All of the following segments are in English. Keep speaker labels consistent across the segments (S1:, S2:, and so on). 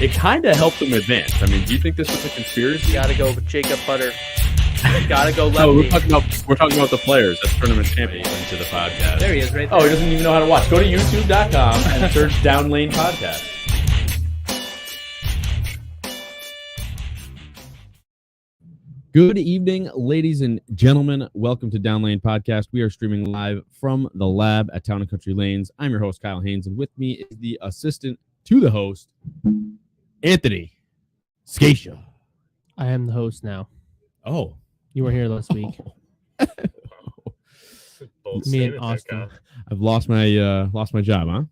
S1: it kind of helped them advance. I mean, do you think this was a conspiracy?
S2: Gotta go with Jacob Butter. Gotta go lefty.
S1: No, we're talking about the players. That's tournament champions into the podcast.
S2: There he is, right there.
S1: Oh, he doesn't even know how to watch. Go to youtube.com and search Down Lane Podcast. Good evening, ladies and gentlemen. Welcome to Down Lane Podcast. We are streaming live from the lab at Town & Country Lanes. I'm your host, Kyle Haines, and with me is the assistant to the host, Anthony Scaccia.
S2: I am the host now.
S1: Oh.
S2: You weren't here last week. Me and Austin.
S1: I've lost my job, huh?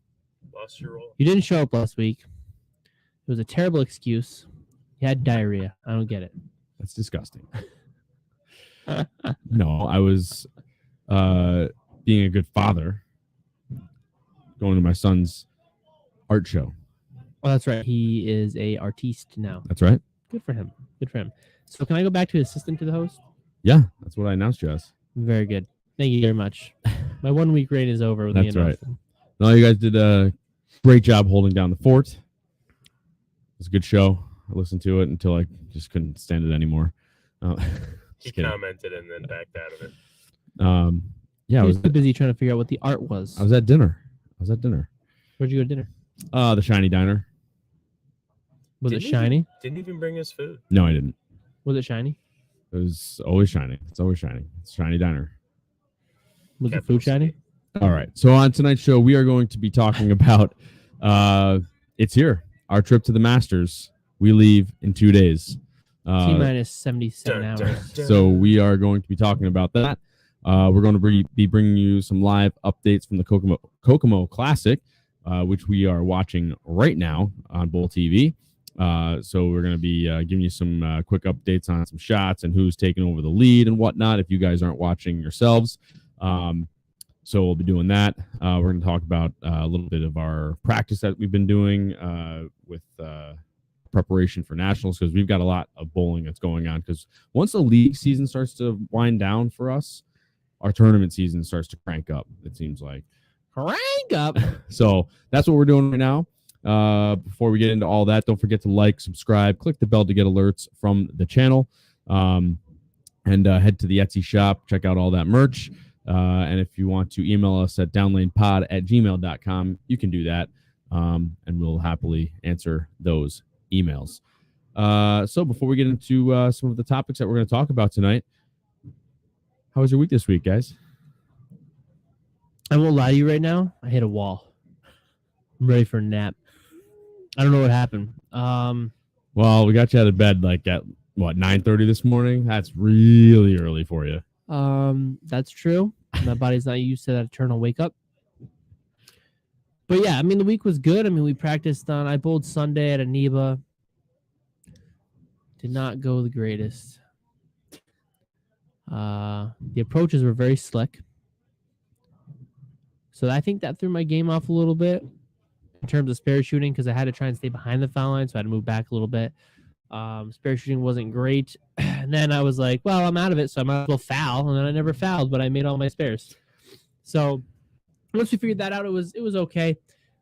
S3: Lost your role.
S2: You didn't show up last week. It was a terrible excuse. You had diarrhea. I don't get it.
S1: That's disgusting. No, I was being a good father, going to my son's art show.
S2: Oh, that's right. He is a artiste now.
S1: That's right.
S2: Good for him. Good for him. So can I go back to assistant to the host?
S1: Yeah, that's what I announced you as.
S2: Very good. Thank you very much. My 1 week reign is over with
S1: That's
S2: me and
S1: right.
S2: Austin.
S1: No, you guys did a great job holding down the fort. It was a good show. I listened to it until I just couldn't stand it anymore.
S3: He commented and then backed out of it.
S1: Yeah,
S2: I was too busy trying to figure out what the art was.
S1: I was at dinner.
S2: Where'd you go to dinner?
S1: The Shiny Diner.
S2: Was it shiny?
S3: Didn't even bring us food.
S1: No, I didn't.
S2: Was it shiny?
S1: It was always shiny. It's always shiny. It's Shiny Diner.
S2: Was the food shiny?
S1: All right. So on tonight's show, we are going to be talking about it's here. Our trip to the Masters. We leave in 2 days.
S2: T-minus 77 hours.
S1: So we are going to be talking about that. We're going to be bringing you some live updates from the Kokomo Classic, which we are watching right now on Bull TV. So we're going to be giving you some quick updates on some shots and who's taking over the lead and whatnot if you guys aren't watching yourselves. So we'll be doing that. We're going to talk about a little bit of our practice that we've been doing with preparation for nationals, because we've got a lot of bowling that's going on, because once the league season starts to wind down for us, our tournament season starts to crank up, it seems like.
S2: Crank up.
S1: So that's what we're doing right now. Before we get into all that, don't forget to like, subscribe, click the bell to get alerts from the channel, and head to the Etsy shop, check out all that merch. And if you want to email us at downlanepod@gmail.com, you can do that, and we'll happily answer those emails. So before we get into some of the topics that we're going to talk about tonight, how was your week this week, guys?
S2: I won't lie to you right now. I hit a wall. I'm ready for a nap. I don't know what happened.
S1: Well, we got you out of bed like at, 9:30 this morning? That's really early for you.
S2: That's true. My body's not used to that eternal wake up. But yeah, I mean, the week was good. I mean, we practiced I bowled Sunday at Aniba. Did not go the greatest. The approaches were very slick. So I think that threw my game off a little bit in terms of spare shooting, because I had to try and stay behind the foul line, so I had to move back a little bit. Spare shooting wasn't great. And then I was like, well, I'm out of it, so I might as well foul. And then I never fouled, but I made all my spares. So once we figured that out, it was okay.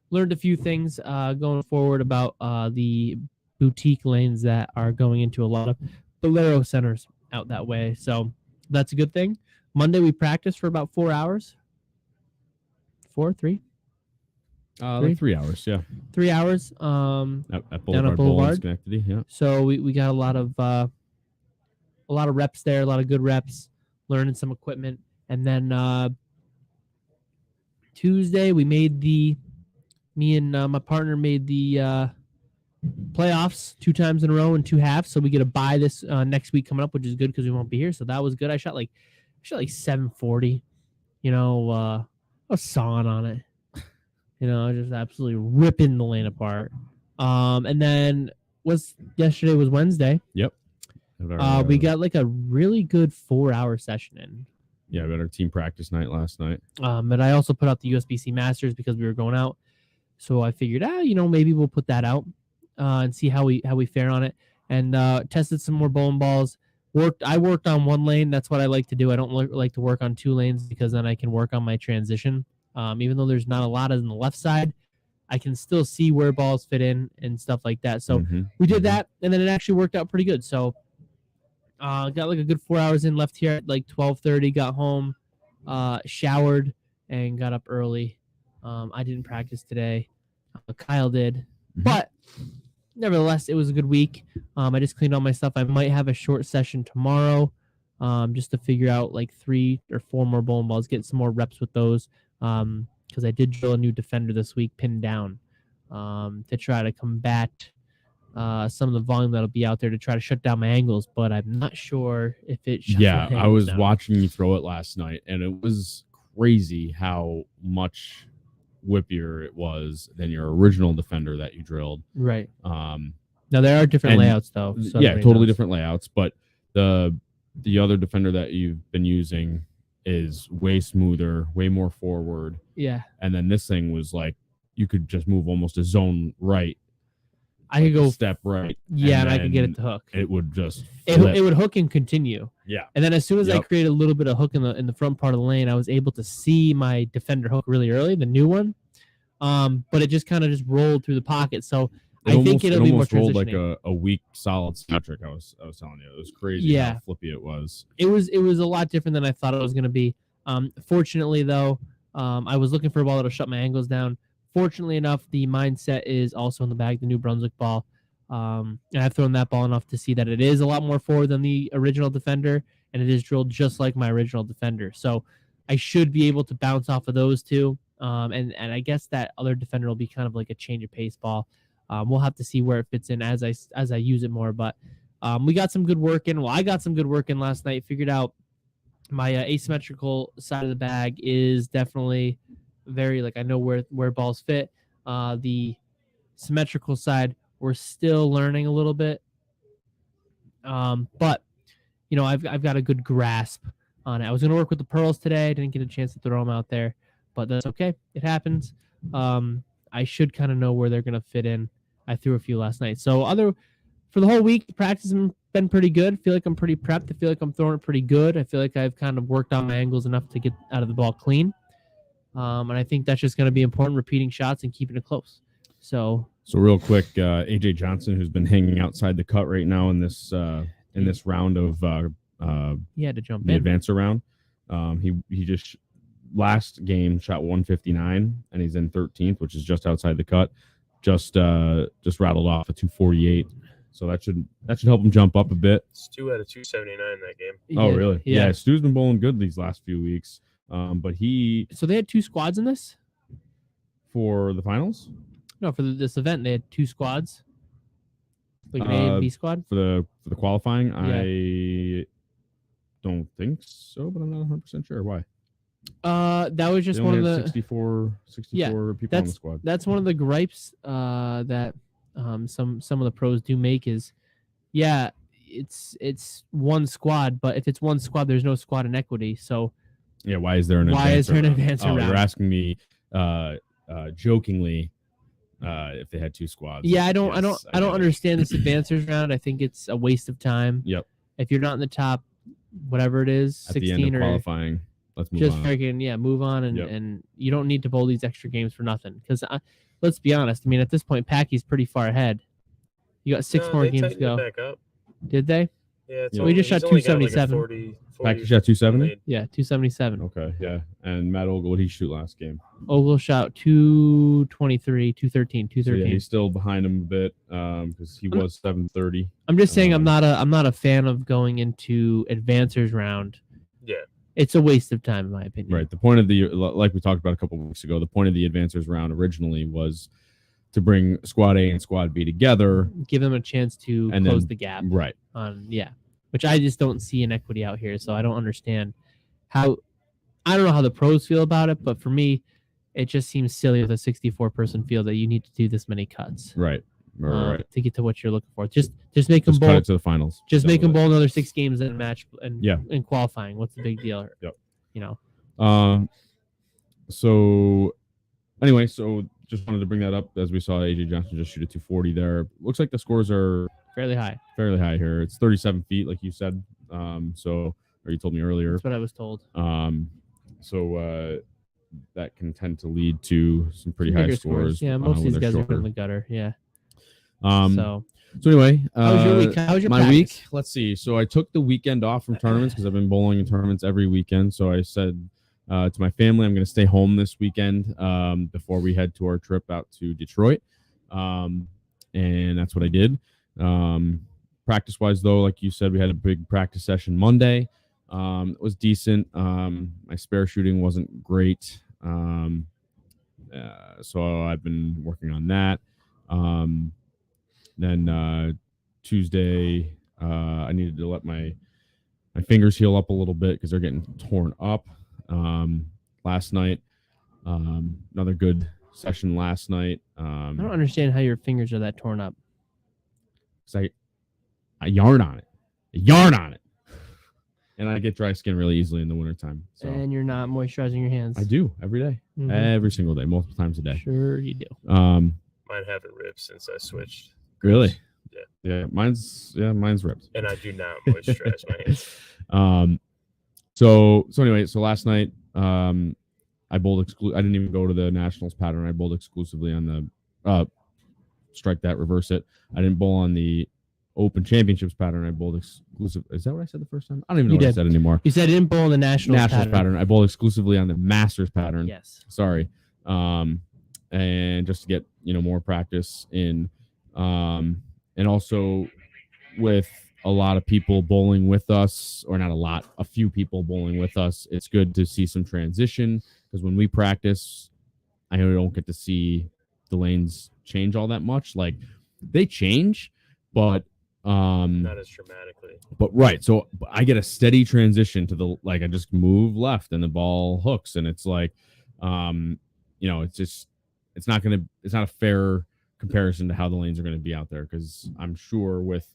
S2: Learned a few things going forward about the boutique lanes that are going into a lot of Bolero centers out that way. So that's a good thing. Monday we practiced for about 4 hours. 3?
S1: Like 3 hours, yeah.
S2: 3 hours.
S1: At Boulevard. Schenectady, yeah.
S2: So we got a lot of reps there, a lot of good reps, learning some equipment, and then Tuesday me and my partner made the playoffs 2 times in a row in 2 halves. So we get a bye this next week coming up, which is good because we won't be here. So that was good. I shot like 740. I was sawing on it. Just absolutely ripping the lane apart. And then yesterday was Wednesday.
S1: Yep.
S2: We got like a really good 4-hour session in.
S1: Yeah, we had our team practice night last night.
S2: But I also put out the USBC Masters because we were going out. So I figured, maybe we'll put that out and see how we fare on it. And tested some more bowling balls. I worked on 1 lane. That's what I like to do. I don't like to work on 2 lanes because then I can work on my transition. Even though there's not a lot in the left side, I can still see where balls fit in and stuff like that. So
S1: Mhm,
S2: we did
S1: mhm.
S2: that, and then it actually worked out pretty good. So got like a good 4 hours in, left here at like 12:30, got home, showered, and got up early. I didn't practice today. Kyle did,
S1: Mhm.
S2: but nevertheless, it was a good week. I just cleaned all my stuff. I might have a short session tomorrow, just to figure out like 3 or 4 more bowling balls, get some more reps with those. Because I did drill a new defender this week, pinned down, to try to combat some of the volume that'll be out there to try to shut down my angles. But I'm not sure if it shuts
S1: Yeah,
S2: my
S1: I
S2: angles
S1: was
S2: down.
S1: watching you throw it last night, and it was crazy how much whippier it was than your original defender that you drilled.
S2: Right.
S1: Um,
S2: Now there are different
S1: and
S2: layouts though. So
S1: yeah,
S2: everybody
S1: totally
S2: knows.
S1: different layouts, but the other defender that you've been using is way smoother, way more forward.
S2: Yeah.
S1: And then this thing was like you could just move almost a zone right.
S2: I could
S1: like a
S2: go
S1: step right.
S2: Yeah, and I could get
S1: then
S2: it to hook.
S1: It would just
S2: It would hook and continue.
S1: Yeah.
S2: And then as soon as I
S1: Yep.
S2: created a little bit of hook in the front part of the lane, I was able to see my defender hook really early, the new one. But it just kind of just rolled through the pocket. So I think it'll be more
S1: rolled like
S2: transitioning.
S1: a weak solid symmetric. I was telling you, it was crazy
S2: Yeah.
S1: how flippy it was.
S2: It was a lot different than I thought it was going to be. Fortunately, though, I was looking for a ball that'll shut my angles down. Fortunately enough, the mindset is also in the bag, the New Brunswick ball. And I've thrown that ball enough to see that it is a lot more forward than the original defender, and it is drilled just like my original defender. So I should be able to bounce off of those two. And I guess that other defender will be kind of like a change of pace ball. We'll have to see where it fits in as I use it more. But we got some good work in. Well, I got some good work in last night. Figured out my asymmetrical side of the bag is definitely very, like, I know where balls fit. The symmetrical side, we're still learning a little bit. But you know, I've got a good grasp on it. I was gonna work with the pearls today. I didn't get a chance to throw them out there, but that's okay. It happens. I should kind of know where they're gonna fit in. I threw a few last night. So for the whole week, practice has been pretty good. I feel like I'm pretty prepped. I feel like I'm throwing it pretty good. I feel like I've kind of worked on my angles enough to get out of the ball clean. And I think that's just going to be important, repeating shots and keeping it close. So
S1: real quick, AJ Johnson, who's been hanging outside the cut right now in this round of
S2: he had to jump
S1: the
S2: in.
S1: advancer round. He just last game shot 159, and he's in 13th, which is just outside the cut. Just rattled off a 248. So that should help him jump up a bit.
S3: Stu had a 279 in that game.
S1: Oh, really?
S2: Yeah.
S1: Stu's been bowling good these last few weeks. But
S2: So they had 2 squads in this?
S1: for the finals?
S2: No, for this event they had 2 squads. Like an A and B squad?
S1: For the qualifying,
S2: Yeah.
S1: I don't think so, but I'm not 100% sure. Why?
S2: That was just
S1: They
S2: one
S1: only
S2: of
S1: had
S2: the
S1: 64 people on the squad.
S2: That's one of the gripes that some of the pros do make is, yeah, it's one squad, but if it's one squad, there's no squad inequity. So
S1: Yeah, why is there an
S2: why is there an advancer
S1: Oh,
S2: round?
S1: you're asking me jokingly if they had 2 squads.
S2: Yeah, I don't
S1: Yes,
S2: I don't
S1: get it.
S2: understand this advancers round. I think it's a waste of time.
S1: Yep.
S2: If you're not in the top, whatever it is,
S1: At the
S2: 16
S1: end of
S2: or
S1: qualifying, let's move
S2: just
S1: on.
S2: freaking move on, and
S1: Yep.
S2: and you don't need to bowl these extra games for nothing. Because let's be honest, I mean, at this point, Packy's pretty far ahead. You got 6 more
S3: they
S2: games to
S3: tightened it
S2: go.
S3: back up.
S2: Did they?
S3: Yeah, it's
S1: Yeah.
S3: only,
S2: We just shot
S3: he's only got
S2: 277.
S3: Like a 40
S1: Package shot 270?
S2: Yeah, 277.
S1: Okay, yeah. And Matt Ogle, what did he shoot last game?
S2: Ogle shot 223, 213,
S1: So, yeah,
S2: 213.
S1: he's still behind him a bit because he was 730.
S2: I'm just saying I'm
S1: um,
S2: not a fan of going into advancers round.
S3: Yeah.
S2: It's a waste of time, in my opinion.
S1: Right. The point of like we talked about a couple of weeks ago, the point of the advancers round originally was to bring Squad A and Squad B together.
S2: Give them a chance to
S1: And
S2: close
S1: then-
S2: the gap.
S1: Right.
S2: Which I just don't see inequity out here, so I don't understand how. I don't know how the pros feel about it, but for me, it just seems silly with a 64-person field that you need to do this many cuts
S1: Right. Right.
S2: to get to what you're looking for. Just make them
S1: Just cut
S2: bowl.
S1: it to the finals.
S2: Just make them
S1: bowl.
S2: bowl another 6 games in a match and
S1: Yeah.
S2: in qualifying. What's the big deal?
S1: Yep.
S2: You know.
S1: So anyway, just wanted to bring that up as we saw AJ Johnson just shoot a 240 there. Looks like the scores are
S2: Fairly high.
S1: fairly high here. It's 37 feet, like you said. Or you told me earlier.
S2: That's what I was told.
S1: that can tend to lead to some pretty high
S2: Bigger
S1: scores.
S2: Yeah, most of
S1: when
S2: these
S1: they're
S2: guys are
S1: shorter.
S2: in the gutter. Yeah.
S1: So anyway,
S2: how was your week? How was your
S1: my
S2: practice?
S1: week? Let's see. So I took the weekend off from tournaments because I've been bowling in tournaments every weekend. So I said to my family, I'm going to stay home this weekend before we head to our trip out to Detroit. And that's what I did. Practice-wise, though, like you said, we had a big practice session Monday. It was decent. My spare shooting wasn't great. So I've been working on that. Then Tuesday, I needed to let my fingers heal up a little bit because they're getting torn up. Last night, another good session last night.
S2: I don't understand how your fingers are that torn up.
S1: Because I yarn on it. And I get dry skin really easily in the wintertime. So.
S2: And you're not moisturizing your hands.
S1: I do every day, every single day, multiple times a day.
S2: Sure you do.
S3: Mine haven't ripped since I switched.
S1: Really?
S3: Yeah.
S1: Mine's ripped.
S3: And I do not moisturize my hands.
S1: So last night, I bowled I didn't even go to the Nationals pattern. I bowled exclusively on the strike that, reverse it. I didn't bowl on the Open Championships pattern. I bowled exclusive. Is that what I said the first time? I don't even know what I said anymore.
S2: You said I didn't bowl on the Nationals
S1: pattern. I bowled exclusively on the Masters pattern.
S2: Yes.
S1: Sorry. And just to get more practice in, and also with a lot of people bowling with us, or not a lot, a few people bowling with us, it's good to see some transition, because when we practice, I don't get to see the lanes change all that much. Like, they change, but
S3: not as dramatically.
S1: But right, so I get a steady transition to I just move left and the ball hooks, and it's like, it's not a fair comparison to how the lanes are going to be out there, because I'm sure with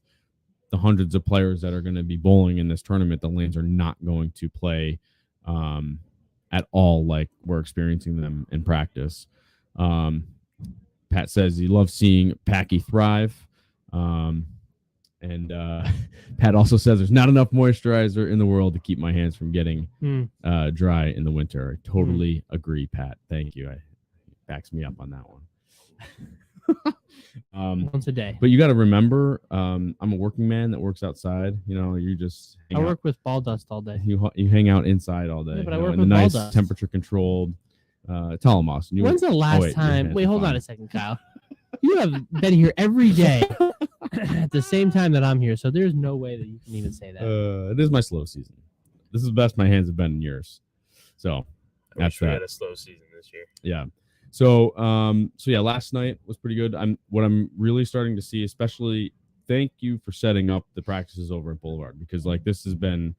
S1: the hundreds of players that are going to be bowling in this tournament, the lanes are not going to play at all like we're experiencing them in practice. Pat says he loves seeing Packy thrive. And Pat also says there's not enough moisturizer in the world to keep my hands from getting dry in the winter. I totally agree, Pat. Thank you. Backs me up on that one.
S2: Once a day.
S1: But you got to remember, I'm a working man that works outside. You just
S2: I work with ball dust all day.
S1: You hang out inside all day.
S2: Yeah, but I work
S1: in
S2: with
S1: the
S2: ball
S1: nice
S2: dust.
S1: temperature controlled. Tell him, Austin.
S2: When's the last time? Wait, hold on a second, Kyle. You have been here every day at the same time that I'm here, so there's no way that you can even say that.
S1: It is my slow season. This is the best my hands have been in years. So
S3: I wish we had a slow season this year.
S1: Yeah. So last night was pretty good. What I'm really starting to see, especially, thank you for setting up the practices over at Boulevard, because this has been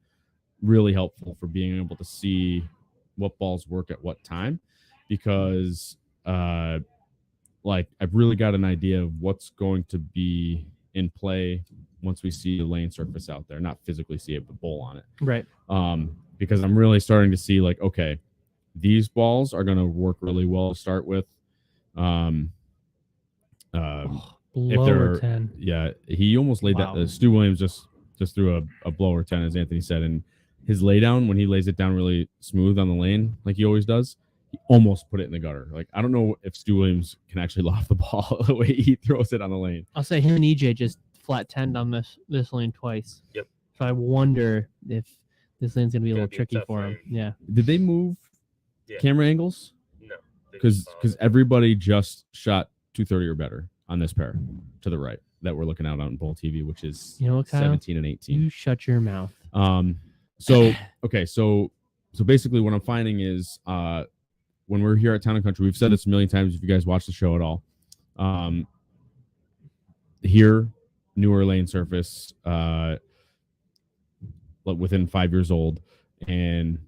S1: really helpful for being able to see what balls work at what time, because I've really got an idea of what's going to be in play once we see the lane surface out there, not physically see it, but bowl on it.
S2: Right.
S1: Because I'm really starting to see okay, these balls are going to work really well to start with.
S2: Blower 10.
S1: Yeah, he almost laid that. Stu Williams just threw a blower 10, as Anthony said, and his laydown, when he lays it down really smooth on the lane, like he always does, he almost put it in the gutter. I don't know if Stu Williams can actually loft the ball the way he throws it on the lane.
S2: I'll say him and EJ just flat 10'd on this lane twice.
S3: Yep.
S2: So I wonder if this lane's gonna be a little tricky for him. Yeah.
S1: Did they move camera angles?
S3: No.
S1: Because everybody just shot 230 or better on this pair to the right that we're looking at on Bowl TV, which is
S2: Kyle,
S1: 17 and 18.
S2: You shut your mouth.
S1: So basically what I'm finding is when we're here at Town and Country, we've said this a million times if you guys watch the show at all. Here, newer lane surface, within 5 years old, and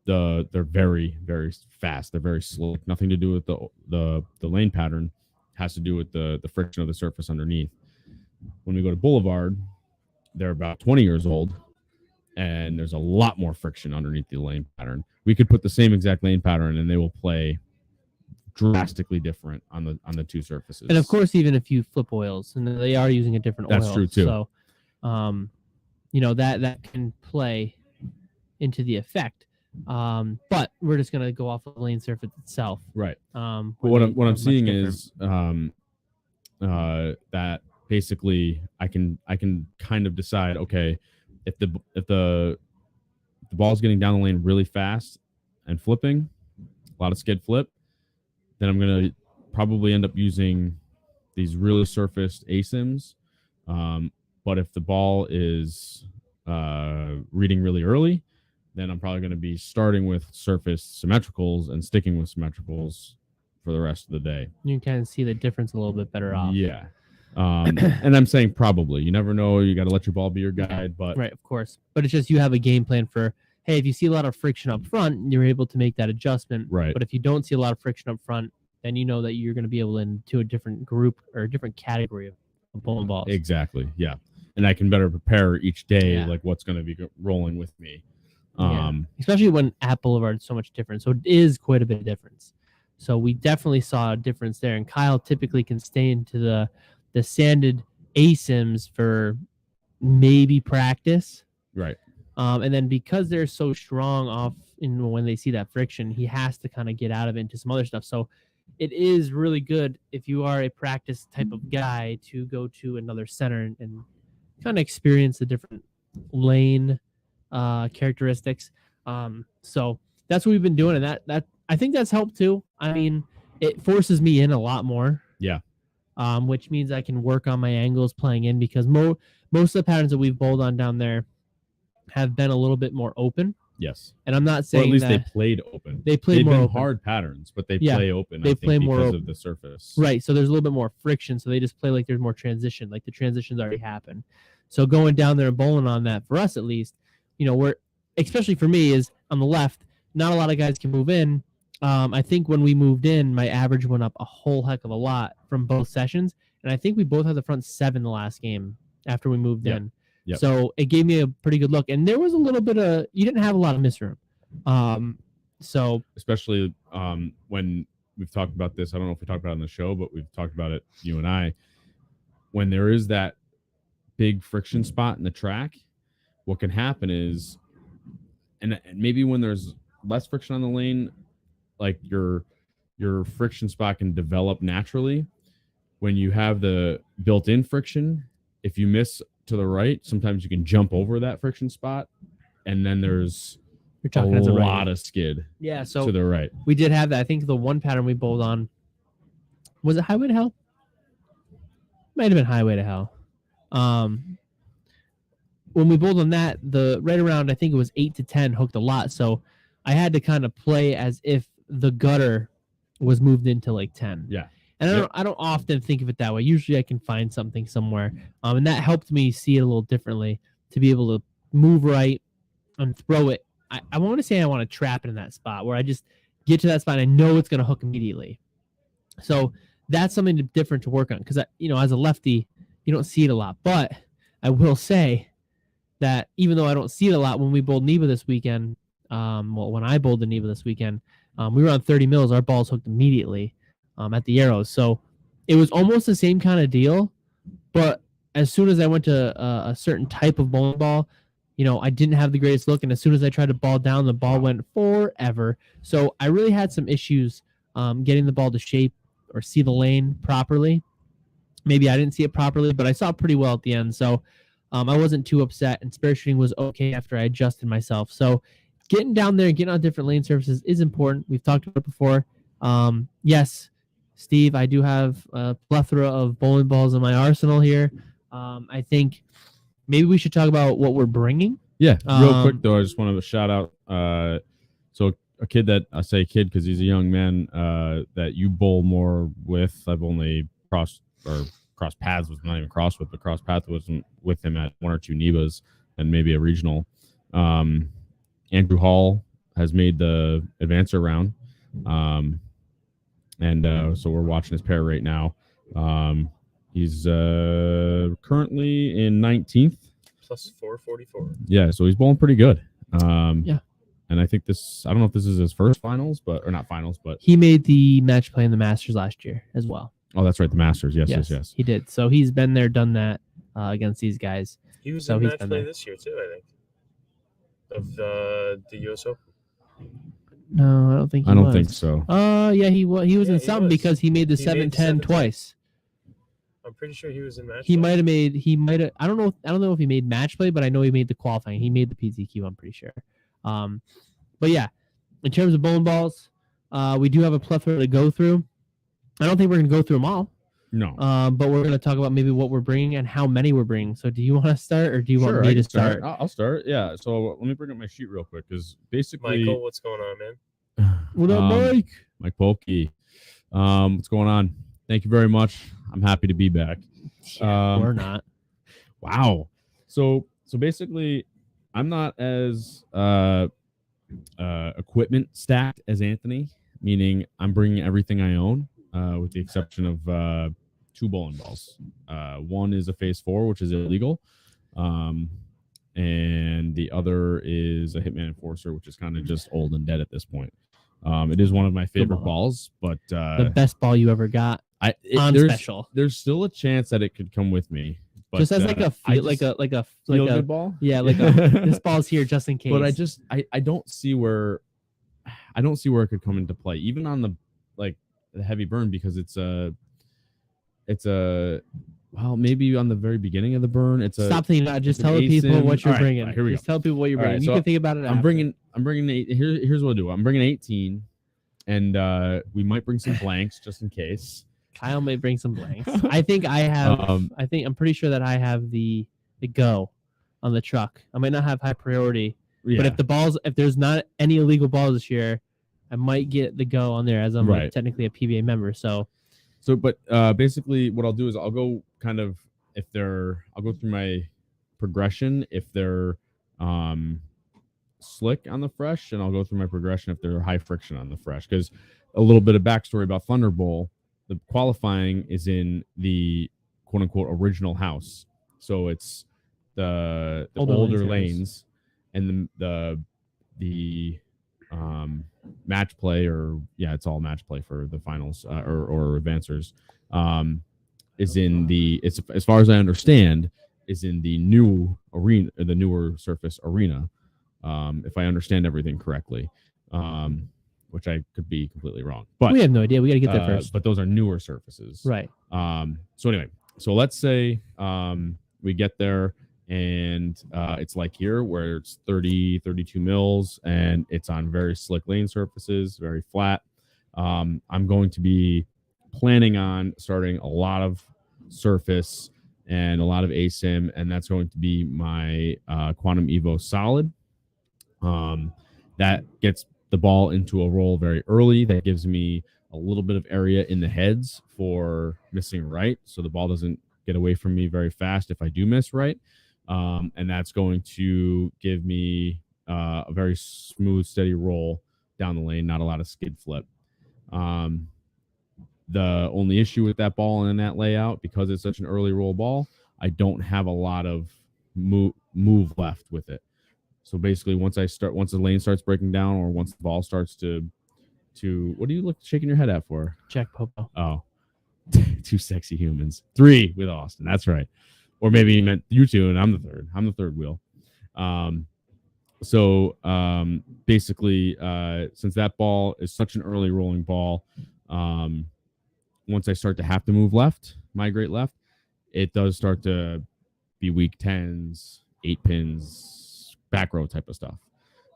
S1: they're very, very fast. They're very slow. Nothing to do with the lane pattern. Has to do with the friction of the surface underneath. When we go to Boulevard, they're about 20 years old, and there's a lot more friction underneath the lane pattern. We could put the same exact lane pattern, and they will play drastically different on the two surfaces.
S2: And of course, even if you flip oils, and they are using a different oil.
S1: That's true too.
S2: So, that can play into the effect. But we're just gonna go off of the lane surface itself.
S1: Right.
S2: Where
S1: But what
S2: they
S1: I'm
S2: are much
S1: seeing
S2: different.
S1: is that basically I can kind of decide, okay, if the ball's getting down the lane really fast and flipping, a lot of skid flip, then I'm gonna probably end up using these really surfaced ASIMs. But if the ball is reading really early, then I'm probably going to be starting with surfaced symmetricals and sticking with symmetricals for the rest of the day.
S2: You can kind of see the difference a little bit better off.
S1: Yeah. And I'm saying probably. You never know. You got to let your ball be your guide. But
S2: Right, of course. But it's just you have a game plan for, hey, if you see a lot of friction up front, you're able to make that adjustment.
S1: Right.
S2: But if you don't see a lot of friction up front, then you know that you're going to be able to into a different group or a different category of bowling balls.
S1: Exactly. Yeah. And I can better prepare each day,
S2: Yeah.
S1: like what's going to be rolling with me.
S2: Especially when at Boulevard is so much different. So it is quite a bit of difference. So we definitely saw a difference there. And Kyle typically can stay into the sanded ASIMs for maybe practice.
S1: Right.
S2: And then because they're so strong off when they see that friction, he has to kind of get out of it into some other stuff. So it is really good if you are a practice type of guy to go to another center and kind of experience the different lane characteristics. So that's what we've been doing, and that I think that's helped too. I mean, it forces me in a lot more.
S1: Yeah.
S2: Which means I can work on my angles playing in, because most of the patterns that we've bowled on down there have been a little bit more open.
S1: Yes.
S2: And I'm not saying
S1: or at least
S2: that
S1: they played open.
S2: They played
S1: They've
S2: more
S1: been
S2: open.
S1: hard patterns, but they
S2: Yeah,
S1: play open.
S2: they
S1: I think,
S2: play more
S1: because
S2: open.
S1: of the surface.
S2: Right. So there's a little bit more friction. So they just play like there's more transition, like the transitions already happened. So going down there and bowling on that, for us at least, we're, especially for me, is on the left, not a lot of guys can move in. I think when we moved in, my average went up a whole heck of a lot from both sessions. And I think we both had the front 7 the last game after we moved in.
S1: Yep.
S2: So it gave me a pretty good look. And there was a little bit of, you didn't have a lot of miss room. So
S1: especially when we've talked about this, I don't know if we talked about it on the show, but we've talked about it, you and I, when there is that big friction spot in the track, what can happen is, and maybe when there's less friction on the lane, like your friction spot can develop naturally. When you have the built-in friction, if you miss to the right, sometimes you can jump over that friction spot, and then there's
S2: you're
S1: a
S2: talking as a right.
S1: lot of skid
S2: Yeah, so
S1: to the right.
S2: we did have that. I think the one pattern we bowled on, was it Highway to Hell? Might have been Highway to Hell. When we bowled on that, the right around, I think it was 8 to 10 hooked a lot. So I had to kind of play as if the gutter was moved into like 10.
S1: Yeah.
S2: And I don't often think of it that way. Usually I can find something somewhere. And that helped me see it a little differently, to be able to move right and throw it. I want to say I want to trap it in that spot where I just get to that spot and I know it's going to hook immediately. So that's something different to work on, because, as a lefty, you don't see it a lot. But I will say that even though I don't see it a lot, when we bowled Neva this weekend, when I bowled the Neva this weekend, we were on 30 mils. Our balls hooked immediately at the arrows. So it was almost the same kind of deal. But as soon as I went to a certain type of bowling ball, I didn't have the greatest look. And as soon as I tried to ball down, the ball went forever. So I really had some issues getting the ball to shape or see the lane properly. Maybe I didn't see it properly, but I saw it pretty well at the end. So I wasn't too upset, and spare shooting was okay after I adjusted myself. So getting down there and getting on different lane surfaces is important. We've talked about it before. Yes, Steve, I do have a plethora of bowling balls in my arsenal here. I think maybe we should talk about what we're bringing.
S1: Yeah, real quick though, I just want to shout out. So a kid that I say kid because he's a young man that you bowl more with. I've only crossed paths with, not even crossed with, but crossed paths with him at 1 or 2 Nevas and maybe a regional. Andrew Hall has made the advancer round, and so we're watching his pair right now. He's currently in 19th.
S3: Plus 444.
S1: Yeah, so he's bowling pretty good.
S2: Yeah.
S1: And I think I don't know if this is his first finals, or not finals, but
S2: he made the match play in the Masters last year as well.
S1: Oh, that's right, the Masters. Yes.
S2: He did. So he's been there, done that against these guys.
S3: He was in match play this year too, I think, of the US Open.
S2: No, I don't think he
S1: I don't
S2: was.
S1: think so.
S2: Yeah, he was. He was
S3: Yeah,
S2: in
S3: he
S2: something
S3: was.
S2: because he made the
S3: He made the
S2: 710
S3: 710.
S2: twice.
S3: I'm pretty sure he was in match.
S2: He
S3: play.
S2: might have made. He might have. I don't know. I don't know if he made match play, but I know he made the qualifying. He made the PZQ. I'm pretty sure. But yeah, in terms of bowling balls, we do have a plethora to go through. I don't think we're gonna go through them all.
S1: No.
S2: But we're gonna talk about maybe what we're bringing and how many we're bringing. So, do you want to start, or do you want
S1: Sure,
S2: me
S1: I
S2: to
S1: can
S2: start?
S1: I'll start. Yeah. So let me bring up my sheet real quick because basically,
S3: Michael, what's going on, man?
S2: What up, Mike?
S1: Mike Polkey. What's going on? Thank you very much. I'm happy to be back.
S2: Or not.
S1: Wow. So basically, I'm not as equipment stacked as Anthony, meaning I'm bringing everything I own, with the exception of 2 bowling balls. One is a Phase 4, which is illegal, and the other is a Hitman Enforcer, which is kind of just old and dead at this point. It is one of my favorite balls, but
S2: The best ball you ever got on
S1: there's,
S2: special.
S1: There's still a chance that it could come with me. But,
S2: Just as like a
S1: I
S2: feel,
S1: just
S2: like a
S1: feel good ball.
S2: Yeah, like a this ball's here just in case.
S1: But I don't see where it could come into play, even on the heavy burn, because it's a well, maybe on the very beginning of the burn.
S2: Stop thinking about it. Just
S1: it's an
S2: tell the people
S1: ASIN.
S2: what you're
S1: All right,
S2: bringing.
S1: all right, here we
S2: Just
S1: go.
S2: tell people what you're
S1: All right,
S2: bringing.
S1: so
S2: You can think about it.
S1: I'm bringing here's what I'll do. I'm bringing 18, and we might bring some blanks just in case.
S2: Kyle may bring some blanks. I think I have. I'm pretty sure that I have the go on the truck. I might not have high priority, but if there's not any illegal balls this year, I might get the go on there as I'm like technically a PBA member.
S1: But basically what I'll do is I'll go kind of I'll go through my progression if they're slick on the fresh, and I'll go through my progression if they're high friction on the fresh. Because a little bit of backstory about Thunder Bowl, the qualifying is in the quote unquote original house. So it's the older lanes, and the match play, or it's all match play for the finals or advancers, is in it's, as far as I understand, is in the new arena, the newer surface arena, if I understand everything correctly, which I could be completely wrong, but
S2: we have no idea. We got to get there first.
S1: But those are newer surfaces,
S2: right?
S1: So anyway, so let's say we get there, and it's like here where it's 32 mils, and it's on very slick lane surfaces, very flat. I'm going to be planning on starting a lot of surface and a lot of ASIM, and that's going to be my Quantum Evo Solid. That gets the ball into a roll very early. That gives me a little bit of area in the heads for missing right, so the ball doesn't get away from me very fast if I do miss right. And that's going to give me a very smooth, steady roll down the lane, not a lot of skid flip. The only issue with that ball and that layout, because it's such an early roll ball, I don't have a lot of move left with it. So basically, once the lane starts breaking down, or once the ball starts to what are you shaking your head at for?
S2: Jack Popo.
S1: Oh, 2 sexy humans. 3 with Austin. That's right. Or maybe he meant you 2, and I'm the third. I'm the third wheel. Basically, since that ball is such an early rolling ball, once I start to have to move left, migrate left, it does start to be weak 10s, 8 pins, back row type of stuff.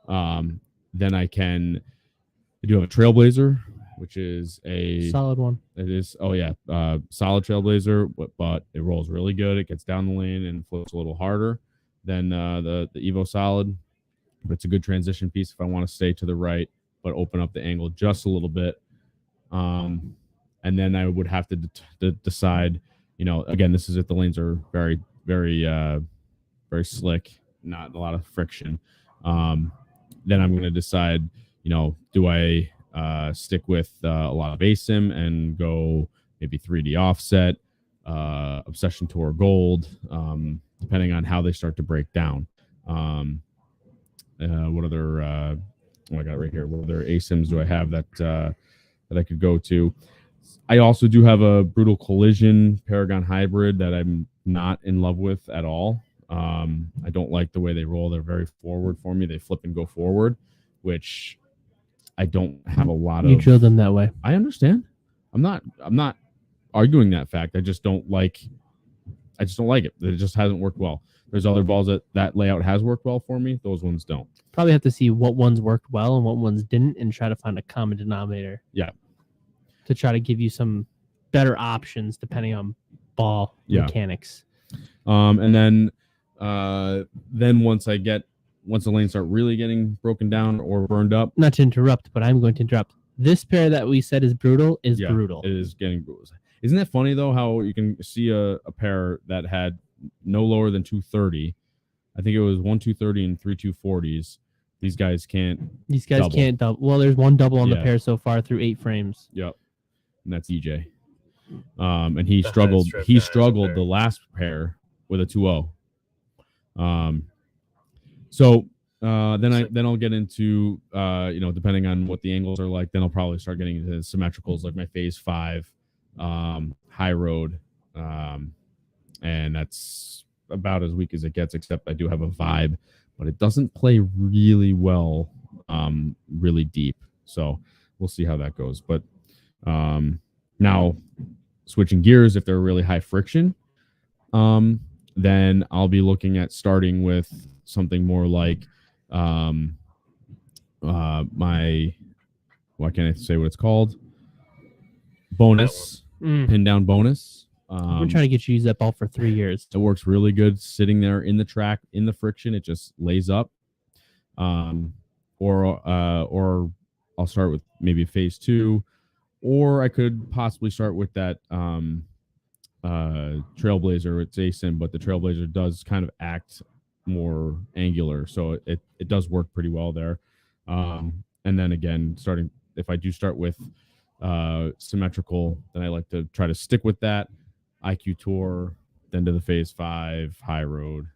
S1: Then I do have a Trailblazer, which is a
S2: solid one.
S1: It is. Oh yeah. Solid Trailblazer, but it rolls really good. It gets down the lane and flips a little harder than the Evo Solid. But it's a good transition piece if I want to stay to the right, but open up the angle just a little bit. And then I would have to decide, again, this is if the lanes are very, very, very slick, not a lot of friction. Then I'm going to decide, do I stick with a lot of ASIM and go maybe 3D offset, Obsession Tour Gold, depending on how they start to break down. What other I got right here? What other ASIMs do I have that I could go to? I also do have a Brutal Collision Paragon Hybrid that I'm not in love with at all. I don't like the way they roll. They're very forward for me. They flip and go forward, which I don't have a lot
S2: You
S1: of.
S2: drill them that way.
S1: I understand. I'm not arguing that fact. I just don't like it. It just hasn't worked well. There's other balls that layout has worked well for me. Those ones don't.
S2: Probably have to see what ones worked well and what ones didn't, and try to find a common denominator.
S1: Yeah.
S2: To try to give you some better options depending on ball mechanics.
S1: And then once the lanes start really getting broken down or burned up.
S2: Not to interrupt, but I'm going to interrupt. This pair that we said is brutal is brutal.
S1: It is getting brutal. Isn't that funny though? How you can see a pair that had no lower than 230. I think it was 1 230 and 3 240s. These guys can't.
S2: Can't double. Well, there's one double on the pair so far through 8 frames.
S1: Yep, and that's EJ. And he struggled. He struggled the last pair with a 2-0. So then I'll get into depending on what the angles are like, then I'll probably start getting into symmetricals like my phase 5 high road, and that's about as weak as it gets, except I do have a vibe, but it doesn't play really well really deep, so we'll see how that goes. But now switching gears, if they're really high friction, then I'll be looking at starting with something more like my, why can't I say what it's called? Bonus, pin down bonus.
S2: I've been trying to get you to use that ball for 3 years.
S1: It works really good sitting there in the track, in the friction. It just lays up. Or I'll start with maybe phase 2, or I could possibly start with that Trailblazer. It's ASIM, but the Trailblazer does kind of act more angular, so it does work pretty well there. And then again, if I do start with symmetrical, then I like to try to stick with that IQ Tour, then to the phase 5 high road,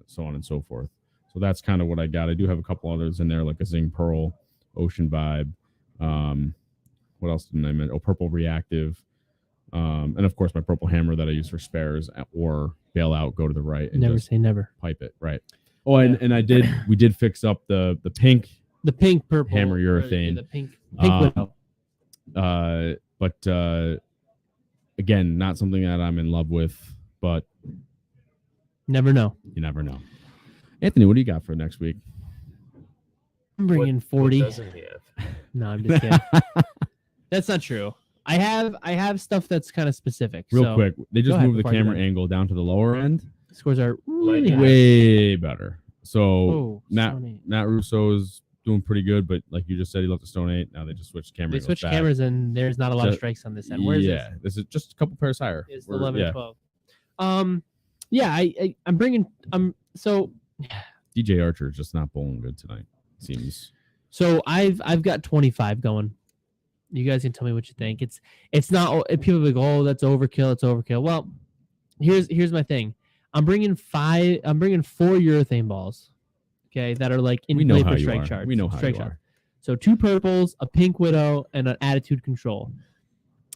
S1: so on and so forth. So that's kind of what I got. I do have a couple others in there, like a Zing Pearl, Ocean Vibe. What else didn't I mention? Purple Reactive. And of course my Purple Hammer that I use for spares or bail out, go to the right and
S2: never say never.
S1: Pipe it right. Oh, yeah. and we did fix up the pink
S2: purple
S1: hammer urethane.
S2: The pink widow.
S1: But again, not something that I'm in love with, but
S2: never know.
S1: You never know. Anthony, what do you got for next week?
S2: I'm bringing 40.
S3: What doesn't he have?
S2: No, I'm just kidding. That's not true. I have stuff that's kind of specific.
S1: Real quick, they just moved the camera angle down to the lower end.
S2: Scores are really high.
S1: Way better. So Matt Russo's doing pretty good, but like you just said, he left the Stone 8. Now they just switched camera.
S2: They switched cameras, and there's not a lot of strikes on this end. Where is this?
S1: This is just a couple pairs higher.
S2: It's 11 and 12. I'm bringing so
S1: DJ Archer is just not bowling good tonight, seems.
S2: So I've got 25 going. You guys can tell me what you think. It's not. People be like, oh, that's overkill. It's overkill. Well, here's my thing. I'm bringing 4 urethane balls. Okay, that are like in play for strike charts.
S1: We know how you are.
S2: So 2 purples, a pink widow, and an attitude control.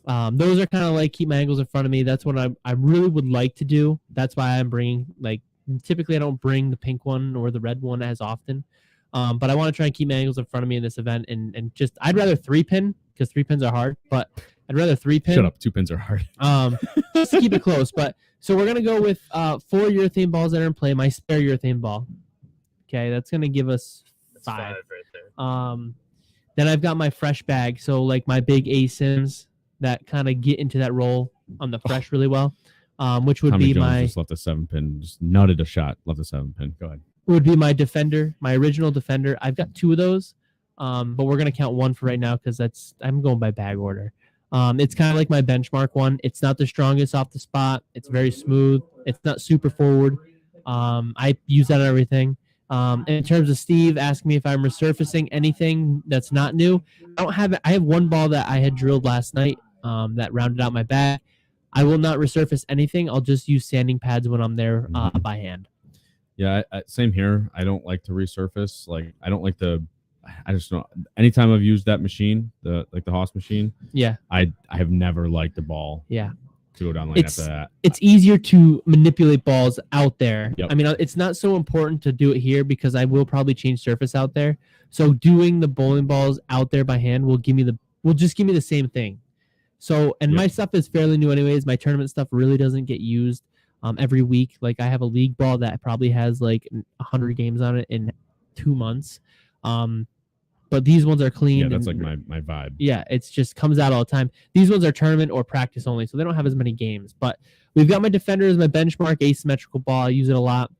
S2: Those are kind of like keep my angles in front of me. That's what I really would like to do. That's why I'm bringing, like, typically I don't bring the pink one or the red one as often. But I want to try and keep my angles in front of me in this event, and just I'd rather 3-pin because 3-pins are hard, but I'd rather 3-pin.
S1: Shut up, 2 pins are hard.
S2: Just to keep it close. But so we're gonna go with 4 urethane balls that are in play. My spare urethane ball. Okay, that's gonna give us 5
S3: right there.
S2: Then I've got my fresh bag, so like my big ASIMs that kind of get into that roll on the fresh really well. Which would
S1: Tommy
S2: be
S1: Jones
S2: my
S1: just left a 7-pin, just nutted a shot, left a 7-pin. Go ahead.
S2: Would be my defender, my original defender. I've got 2 of those, but we're gonna count 1 for right now because I'm going by bag order. It's kind of like my benchmark one. It's not the strongest off the spot. It's very smooth. It's not super forward. I use that on everything. In terms of Steve asking me if I'm resurfacing anything that's not new, I don't have it. I have 1 ball that I had drilled last night that rounded out my bag. I will not resurface anything. I'll just use sanding pads when I'm there by hand.
S1: Yeah, same here. I don't like to resurface. Like, I don't like to. I just don't. Anytime I've used that machine, the Haas machine,
S2: yeah,
S1: I have never liked the ball.
S2: Yeah,
S1: to go down lane after that.
S2: It's easier to manipulate balls out there.
S1: Yep.
S2: I mean, it's not so important to do it here because I will probably change surface out there. So doing the bowling balls out there by hand will just give me the same thing. So, and my stuff is fairly new anyways. My tournament stuff really doesn't get used every week. Like I have a league ball that probably has like 100 games on it in 2 months. But these ones are clean.
S1: Yeah, that's like my vibe.
S2: Yeah, it's just comes out all the time. These ones are tournament or practice only, so they don't have as many games. But we've got my Defender as my benchmark asymmetrical ball. I use it a lot.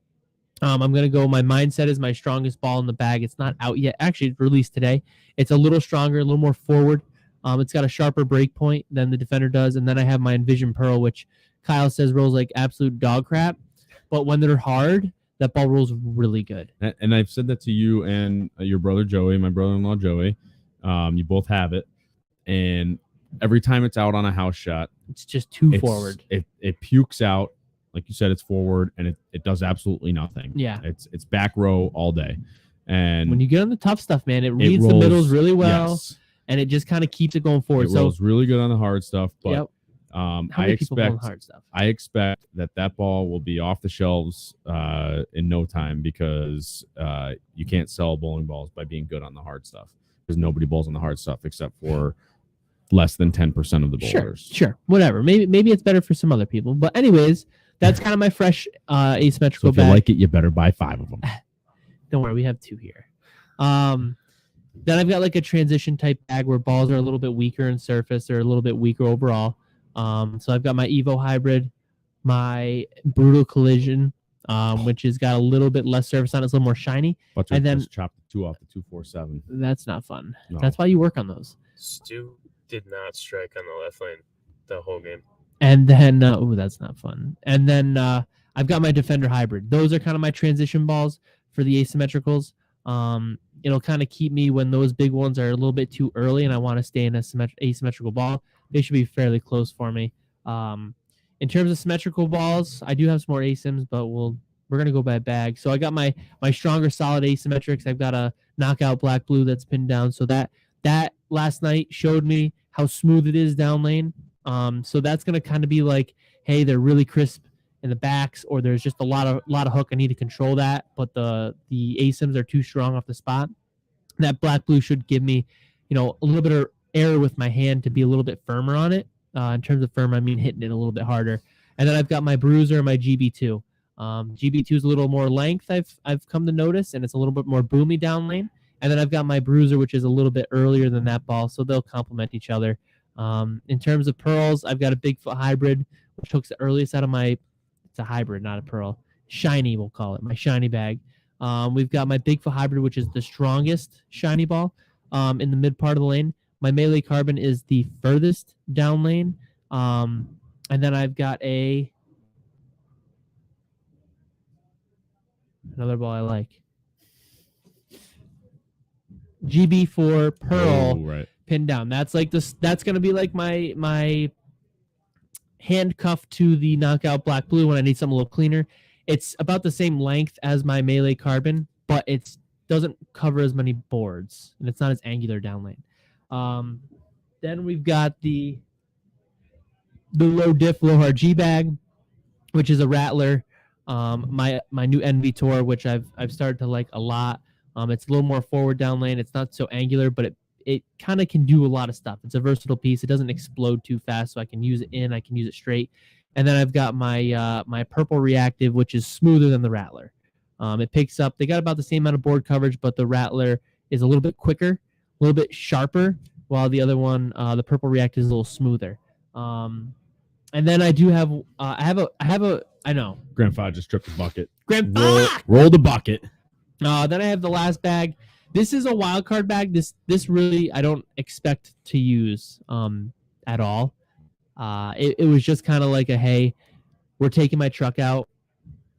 S2: I'm going to go, my Mindset is my strongest ball in the bag. It's not out yet. Actually, it's released today. It's a little stronger, a little more forward. It's got a sharper break point than the Defender does. And then I have my Envision Pearl, which Kyle says rolls like absolute dog crap. But when they're hard, that ball rolls really good.
S1: And I've said that to you and your brother Joey, my brother-in-law Joey. You both have it. And every time it's out on a house shot,
S2: it's just too forward.
S1: It pukes out. Like you said, it's forward, and it does absolutely nothing.
S2: Yeah.
S1: It's back row all day. And
S2: when you get on the tough stuff, man, it reads the middles really well.
S1: Yes.
S2: And it just kind of keeps it going forward.
S1: It rolls really good on the hard stuff, but
S2: How many people roll hard stuff?
S1: I expect that ball will be off the shelves in no time because you can't sell bowling balls by being good on the hard stuff because nobody bowls on the hard stuff except for less than 10% of the bowlers.
S2: Sure, whatever. Maybe it's better for some other people, but anyways, that's kind of my fresh asymmetrical
S1: So if
S2: bag.
S1: you like it, you better buy 5 of them.
S2: Don't worry, we have 2 here. Then I've got like a transition type bag where balls are a little bit weaker in surface or a little bit weaker overall. So I've got my Evo Hybrid, my Brutal Collision, which has got a little bit less surface on it. It's a little more shiny.
S1: But
S2: and then
S1: just chop the 2 off the 247.
S2: That's not fun.
S1: No.
S2: That's why you work on those.
S3: Stu did not strike on the left lane the whole game.
S2: And then, that's not fun. And then I've got my Defender Hybrid. Those are kind of my transition balls for the asymmetricals. It'll kind of keep me when those big ones are a little bit too early and I want to stay in a asymmetrical ball. They should be fairly close for me. In terms of symmetrical balls, I do have some more asyms, but we're going to go by bag. So I got my stronger solid asymmetrics. I've got a knockout black blue that's pinned down. So that last night showed me how smooth it is down lane. So that's going to kind of be like, hey, they're really crisp in the backs, or there's just a lot of hook. I need to control that, but the asyms are too strong off the spot. That black blue should give me, a little bit of error with my hand to be a little bit firmer on it. In terms of firm, I mean hitting it a little bit harder. And then I've got my Bruiser and my GB2. GB2 is a little more length, I've come to notice, and it's a little bit more boomy down lane. And then I've got my Bruiser, which is a little bit earlier than that ball, so they'll complement each other. In terms of pearls, I've got a Bigfoot Hybrid, which hooks the earliest out of my, it's a hybrid, not a pearl. Shiny, we'll call it, my shiny bag. We've got my Bigfoot Hybrid, which is the strongest shiny ball in the mid part of the lane. My Melee Carbon is the furthest down lane. And then I've got another ball I like. GB4 Pearl pinned down. That's like this. That's gonna be like my handcuff to the knockout black blue when I need something a little cleaner. It's about the same length as my Melee Carbon, but it doesn't cover as many boards, and it's not as angular down lane. Then we've got the low diff, low hard G bag, which is a rattler. My new NV Tour, which I've started to like a lot. It's a little more forward down lane. It's not so angular, but it kind of can do a lot of stuff. It's a versatile piece. It doesn't explode too fast, so I can use it in. I can use it straight. And then I've got my purple reactive, which is smoother than the rattler. It picks up. They got about the same amount of board coverage, but the rattler is a little bit quicker, a little bit sharper, while the other one, the purple reactive, is a little smoother. And then I do have I know.
S1: Grandfather just tripped the bucket.
S2: Roll
S1: the bucket.
S2: Then I have the last bag. This is a wild card bag. This really I don't expect to use at all. It was just kind of like a, hey, we're taking my truck out.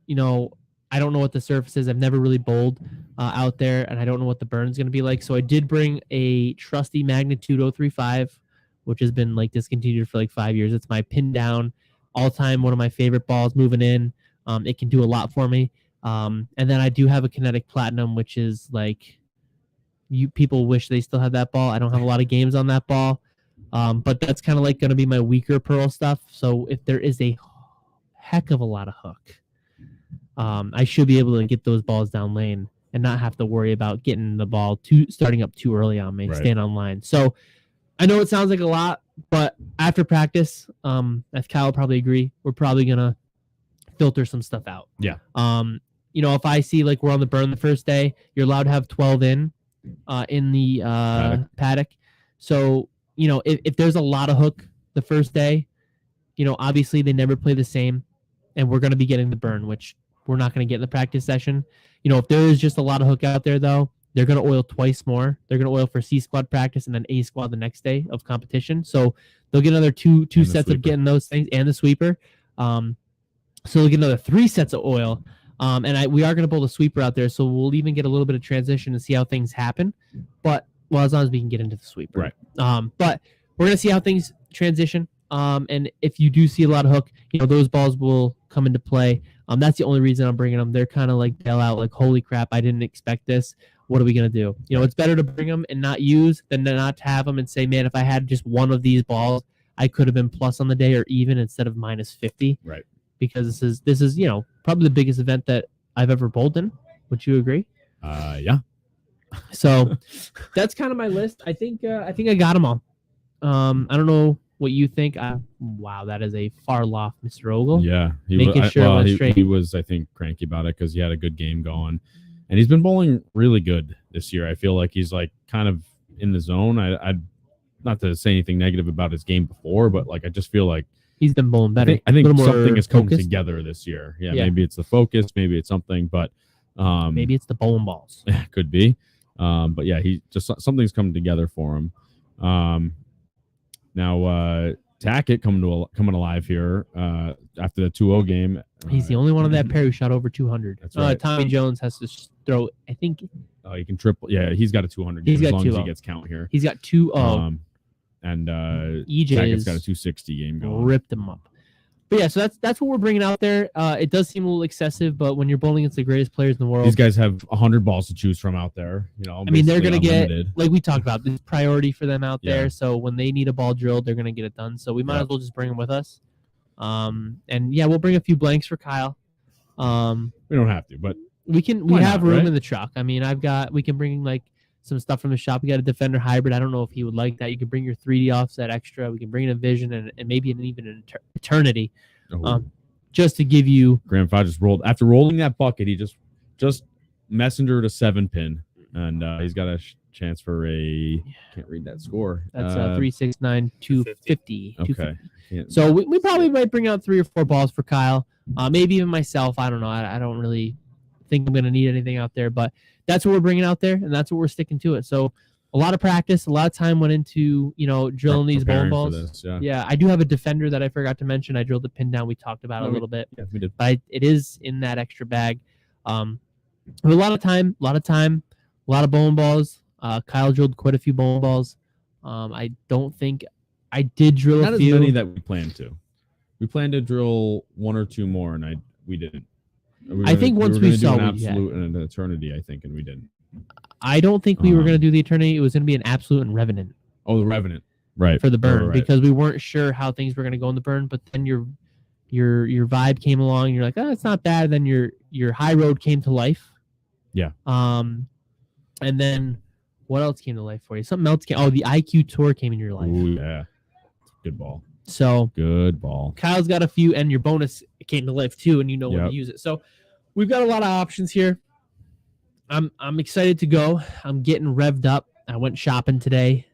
S2: I don't know what the surface is. I've never really bowled out there, and I don't know what the burn's going to be like. So I did bring a trusty Magnitude 035, which has been like discontinued for like 5 years. It's my pin down, all-time one of my favorite balls moving in. It can do a lot for me. And then I do have a Kinetic Platinum, which is like, people wish they still had that ball. I don't have a lot of games on that ball. But that's kind of like going to be my weaker pearl stuff. So if there is a heck of a lot of hook, I should be able to get those balls down lane and not have to worry about getting the ball starting up too early on me, staying on line. So I know it sounds like a lot, but after practice, as Kyle will probably agree, we're probably going to filter some stuff out.
S1: Yeah.
S2: If I see like we're on the burn the first day, you're allowed to have 12 in the paddock. So, if there's a lot of hook the first day, obviously they never play the same, and we're going to be getting the burn, which we're not going to get in the practice session. If there is just a lot of hook out there, though, they're going to oil twice more. They're going to oil for C squad practice and then A squad the next day of competition. So they'll get another two sets of getting those things and the sweeper. So they'll get another 3 sets of oil. And we are going to pull the sweeper out there, so we'll even get a little bit of transition and see how things happen. But as long as we can get into the sweeper,
S1: right?
S2: But we're going to see how things transition. And if you do see a lot of hook, those balls will come into play. That's the only reason I'm bringing them. They're kind of like bail out, like, holy crap, I didn't expect this. What are we going to do? It's better to bring them and not use than to not have them and say, man, if I had just one of these balls, I could have been plus on the day or even instead of minus 50.
S1: Right.
S2: Because this is probably the biggest event that I've ever bowled in. Would you agree?
S1: Yeah.
S2: So that's kind of my list. I think I got them all. I don't know what you think. Wow, that is a far loft, Mr. Ogle.
S1: Yeah, he was, I think, cranky about it because he had a good game going, and he's been bowling really good this year. I feel like he's like kind of in the zone. I not to say anything negative about his game before, but like I just feel like
S2: he's been bowling better.
S1: I think something has come together this year. Yeah, maybe it's the focus, maybe it's something, but
S2: maybe it's the bowling balls.
S1: Could be. But yeah, he just something's coming together for him. Now Tackett coming alive here after the 2-0 game.
S2: He's the only one of that pair who shot over 200.
S1: That's right.
S2: Tommy Jones has to throw, I think.
S1: Oh, he can triple. Yeah, he's got a 200 game as long as he gets count here.
S2: He's got 2-0.
S1: And
S2: EJ's
S1: got a 260 game going.
S2: Ripped him up. But yeah, so that's what we're bringing out there. It does seem a little excessive, but when you're bowling against the greatest players in the world,
S1: these guys have 100 balls to choose from out there. I
S2: mean, they're going to get, like we talked about, this priority for them out there. So when they need a ball drilled, they're going to get it done. So we might as well just bring them with us. And yeah, we'll bring a few blanks for Kyle.
S1: We don't have to, but
S2: we can. We have room in the truck. I mean, we can bring like some stuff from the shop. We got a Defender hybrid. I don't know if he would like that. You can bring your 3D offset extra. We can bring in a Vision and maybe even an Eternity, just to give you.
S1: Grandpa just rolled after rolling that bucket. He just messengered a 7-pin, and he's got a chance for a. Can't read that score.
S2: That's 369 250.
S1: Okay.
S2: So we probably might bring out 3 or 4 balls for Kyle. Maybe even myself. I don't know. I don't really think I'm going to need anything out there, but that's what we're bringing out there, and that's what we're sticking to it. So a lot of practice, a lot of time went into, drilling these bowling balls. Yeah, I do have a Defender that I forgot to mention. I drilled the pin down. We talked about it a little bit.
S1: Yeah, we did.
S2: But it is in that extra bag. A lot of time, a lot of bowling balls. Kyle drilled quite a few bowling balls. I don't think I did drill
S1: Not
S2: a few.
S1: as many that we planned to. We planned to drill 1 or 2 more, and we didn't.
S2: I think once we saw
S1: an absolute and an eternity, I think, and we didn't.
S2: I don't think we were going to do the eternity. It was going to be an absolute and revenant.
S1: Oh, the revenant, right?
S2: For the burn,
S1: right.
S2: Because we weren't sure how things were going to go in the burn. But then your vibe came along. And you're like, oh, it's not bad. Then your high road came to life.
S1: Yeah.
S2: And then what else came to life for you? Something else came. Oh, the IQ Tour came in your life.
S1: Ooh, yeah. Good ball.
S2: So
S1: good ball.
S2: Kyle's got a few, and your bonus came to life too, and you know when to use it. So we've got a lot of options here. I'm excited to go. I'm getting revved up. I went shopping today.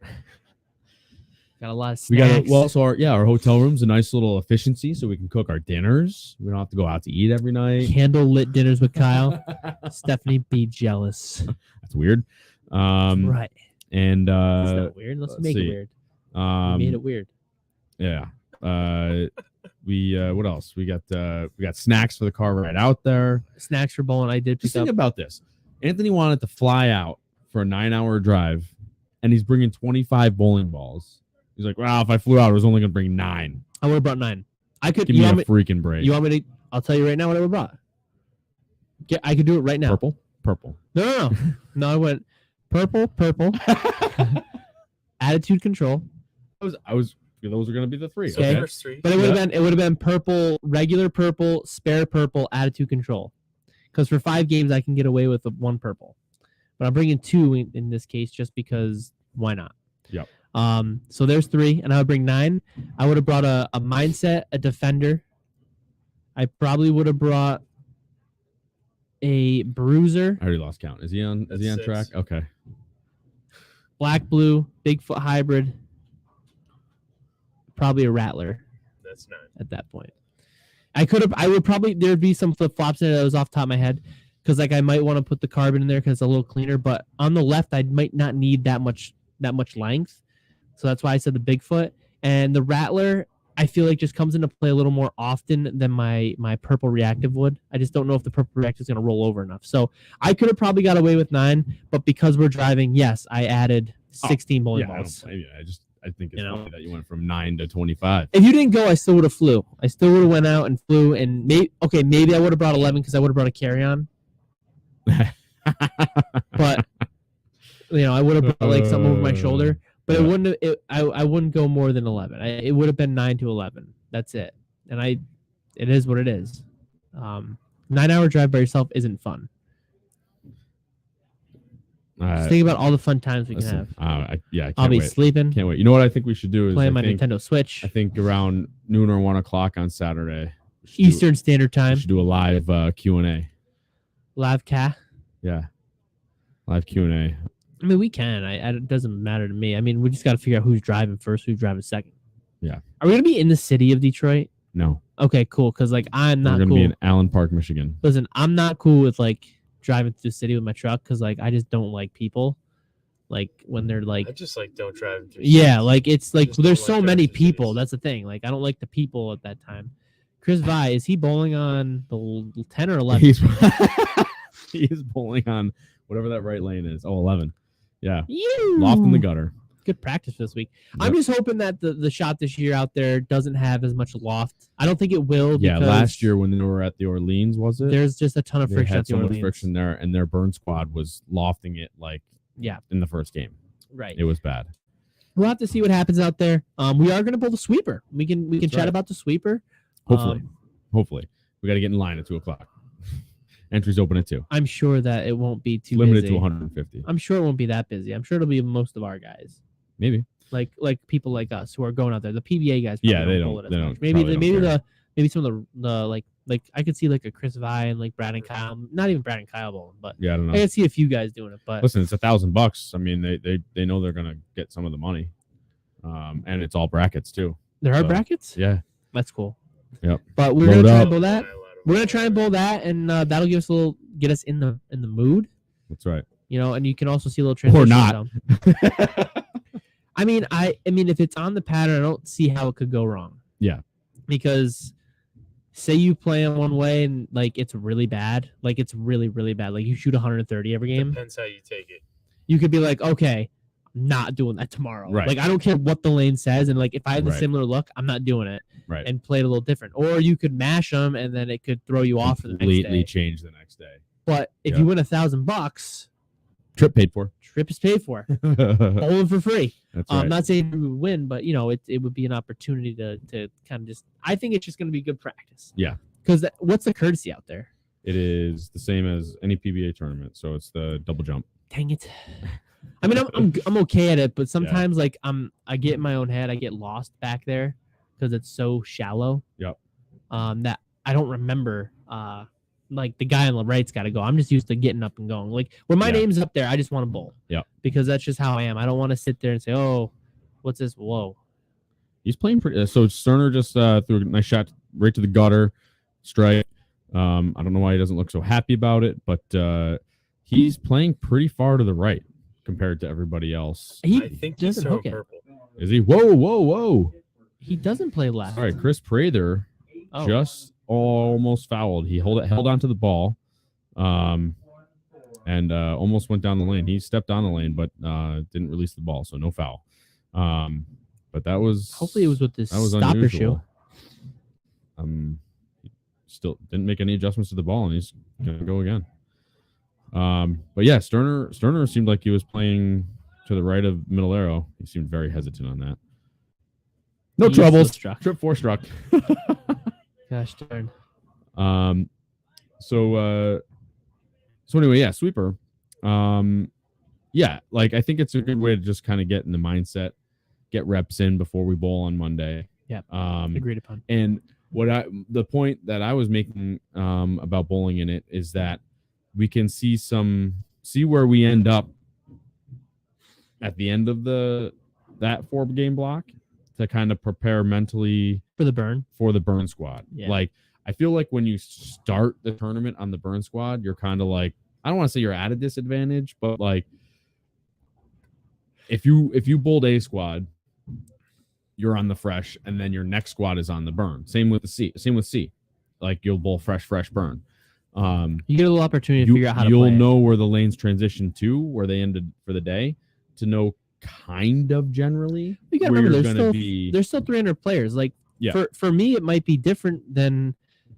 S2: Got a lot of snacks.
S1: Our hotel room's a nice little efficiency, so we can cook our dinners. We don't have to go out to eat every night.
S2: Candle lit dinners with Kyle. Stephanie be jealous.
S1: That's weird.
S2: Right.
S1: And
S2: it's not weird. Let's make it weird. We made it weird.
S1: Yeah. What else? We got snacks for the car right out there.
S2: Snacks for bowling. I did pick
S1: Think about this. Anthony wanted to fly out for a 9-hour drive, and he's bringing 25 bowling balls. He's like, "Wow, if I flew out, I was only going to bring 9."
S2: I would have brought 9. I could
S1: give me a freaking break.
S2: You want me to? I'll tell you right now what I would have brought. I could do it right now.
S1: Purple.
S2: No. No, I went purple. Attitude control.
S1: Those are going to be the three.
S3: So
S2: Okay.
S3: first three.
S2: But it would have been purple, regular purple, spare purple, attitude control. Because for 5 games I can get away with 1 purple, but I'm bringing 2 in this case just because why not?
S1: Yep.
S2: So there's 3, and I would bring 9. I would have brought a mindset, a defender. I probably would have brought a bruiser,
S1: I already lost count. Is he on
S3: That's 6.
S1: track? Okay.
S2: black blue, Bigfoot hybrid, probably a rattler.
S3: That's 9.
S2: At that point. I would probably, there'd be some flip flops in it that was off the top of my head because like I might want to put the carbon in there because it's a little cleaner, but on the left I might not need that much length, so that's why I said the Bigfoot. And the Rattler I feel like just comes into play a little more often than my purple reactive would. I just don't know if the purple reactive is going to roll over enough, so I could have probably got away with 9, but because we're driving, yes, I added 16 bowling balls.
S1: I think it's funny that you went from 9 to 25.
S2: If you didn't go, I still would have flew. I still would have went out and flew, and maybe I would have brought 11 because I would have brought a carry-on. But I would have brought like something over my shoulder. But it wouldn't have. I wouldn't go more than 11. It would have been 9 to 11. That's it. And it is what it is. 9-hour drive by yourself isn't fun. Just think about all the fun times we can have.
S1: I can't
S2: I'll be
S1: wait.
S2: sleeping.
S1: Can't wait. You know what I think we should do is
S2: playing my Nintendo Switch.
S1: I think around noon or 1 o'clock on Saturday,
S2: Eastern Standard Time.
S1: We should do a live Q&A.
S2: Live cat.
S1: Yeah, live Q&A.
S2: I mean, we can. It doesn't matter to me. I mean, we just got to figure out who's driving first, who's driving second.
S1: Yeah.
S2: Are we gonna be in the city of Detroit?
S1: No.
S2: Okay, cool. Because like I'm not.
S1: We're gonna
S2: cool.
S1: be in Allen Park, Michigan.
S2: Listen, I'm not cool with like driving through the city with my truck because like I just don't like people. Like when they're like,
S3: I just like don't drive.
S2: Yeah, like it's like
S3: Just
S2: there's
S3: don't
S2: so
S3: like
S2: many
S3: driving through
S2: people.
S3: cities.
S2: That's the thing. Like I don't like the people at that time. Chris Vi, is he bowling on the 10 or 11?
S1: He is bowling on whatever that right lane is. Oh, 11. Yeah.
S2: You.
S1: Loft in the gutter.
S2: Good practice this week.
S1: Yep.
S2: I'm just hoping that the shot this year out there doesn't have as much loft. I don't think it will.
S1: Yeah,
S2: because
S1: last year when they were at the Orleans, was it?
S2: there's just a ton of
S1: They
S2: friction
S1: had
S2: at the
S1: so much
S2: Orleans.
S1: friction there, and their burn squad was lofting it like in the first game.
S2: Right.
S1: It was bad.
S2: We'll have to see what happens out there. We are going to pull the sweeper. We can
S1: That's
S2: chat
S1: right.
S2: about the sweeper.
S1: Hopefully. We got to get in line at 2 o'clock. Entries open at 2.
S2: I'm sure that it won't be too
S1: Limited
S2: busy.
S1: to 150.
S2: I'm sure it won't be that busy. I'm sure it'll be most of our guys.
S1: Maybe.
S2: Like people like us who are going out there. The PBA guys.
S1: Yeah,
S2: probably
S1: they
S2: pull it as
S1: don't-
S2: much.
S1: they probably don't care.
S2: Maybe some of the like I could see like a Chris Vi and like Brad and Kyle. Not even Brad and Kyle bowling, but
S1: Yeah, I don't know.
S2: I could see a few guys doing it. But
S1: Listen, it's $1,000. I mean, they know they're gonna get some of the money, and it's all brackets too.
S2: there are
S1: so,
S2: brackets.
S1: Yeah.
S2: That's cool.
S1: Yep.
S2: But we're
S1: Load
S2: gonna try
S1: up.
S2: and bowl that. We're gonna try and bowl that, and that'll give us get us in the mood.
S1: That's right.
S2: And you can also see a little transition.
S1: Or not.
S2: I mean, if it's on the pattern, I don't see how it could go wrong.
S1: Yeah.
S2: Because say you play in one way and like it's really bad, like it's really, really bad. Like you shoot 130 every game.
S3: Depends how you take it.
S2: You could be like, okay, I'm not doing that tomorrow.
S1: Right.
S2: Like I don't care what the lane says, and like if I have the
S1: Right.
S2: similar look, I'm not doing it.
S1: Right.
S2: And play it a little different. Or you could mash them, and then it could throw you off for the next
S1: Completely
S2: day.
S1: change the next day.
S2: But if
S1: Yeah.
S2: you win $1,000,
S1: Trip paid for.
S2: trip is paid for.
S1: That's
S2: Bowling for free.
S1: right.
S2: I'm not saying we would win, but it would be an opportunity to kind of just. I think it's just going to be good practice.
S1: Yeah.
S2: Because what's the courtesy out there?
S1: It is the same as any PBA tournament, so it's the double jump.
S2: Dang it! I mean, I'm okay at it, but sometimes like I get in my own head. I get lost back there because it's so shallow.
S1: Yep.
S2: That I don't remember. Like the guy on the right's got to go. I'm just used to getting up and going. Like when my
S1: Yeah.
S2: name's up there, I just want to bowl.
S1: Yeah.
S2: Because that's just how I am. I don't want to sit there and say, "Oh, what's this?" Whoa.
S1: He's playing pretty. So Sterner just threw a nice shot right to the gutter, strike. I don't know why he doesn't look so happy about it, but he's playing pretty far to the right compared to everybody else.
S2: He
S3: I think he's
S2: doesn't
S3: throwing
S2: hook it.
S3: purple.
S1: Is he? Whoa!
S2: He doesn't play left.
S1: All right, Chris Prather
S2: Oh.
S1: just almost fouled. He held onto the ball, and almost went down the lane. He stepped on the lane, but didn't release the ball, so no foul. But that was
S2: Hopefully it was with this
S1: that was
S2: stopper
S1: unusual.
S2: shoe.
S1: He still didn't make any adjustments to the ball, and he's gonna go again. But yeah, Sterner seemed like he was playing to the right of middle arrow. He seemed very hesitant on that. No
S2: He still
S1: troubles.
S2: struck.
S1: Trip 4 struck.
S2: Gosh darn.
S1: So anyway, yeah, sweeper. Yeah, like I think it's a good way to just kind of get in the mindset, get reps in before we bowl on Monday.
S2: Yeah. Agreed upon.
S1: And the point that I was making about bowling in it is that we can see where we end up at the end of that 4-game block to kind of prepare mentally
S2: For the burn
S1: squad.
S2: Yeah.
S1: Like I feel like when you start the tournament on the burn squad, you're kind of like, I don't want to say you're at a disadvantage, but like if you bowled A squad, you're on the fresh, and then your next squad is on the burn. Same with C. Like you'll bowl fresh burn.
S2: You get a little opportunity to figure out how to play.
S1: You'll know where the lanes transition to, where they ended for the day, to know kind of generally.
S2: You gotta remember, there's still 300 players. Like for me, it might be different than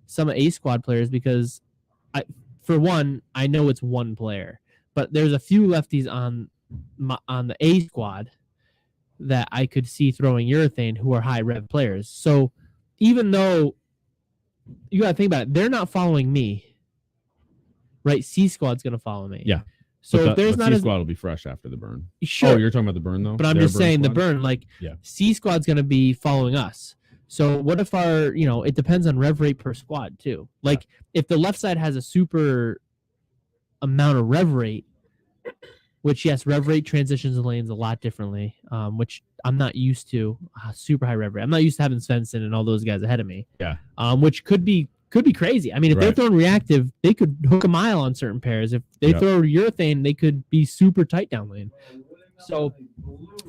S2: some A squad players because for one, I know it's one player, but there's a few lefties on the A squad that I could see throwing urethane who are high rev players. So even though you got to think about it, they're not following me, right? C squad's going to follow me.
S1: Yeah.
S2: So if there's not
S1: C squad will be fresh after the burn.
S2: Sure.
S1: Oh, you're talking about the burn though?
S2: But I'm just saying the burn, like C squad's going to be following us. So what if it depends on rev rate per squad too. Like if the left side has a super amount of rev rate, which, yes, rev rate transitions the lanes a lot differently, which I'm not used to. Super high rev rate. I'm not used to having Svensson and all those guys ahead of me.
S1: Yeah.
S2: Which could be crazy. I mean, if they're throwing reactive, they could hook a mile on certain pairs. If they throw urethane, they could be super tight down lane. So,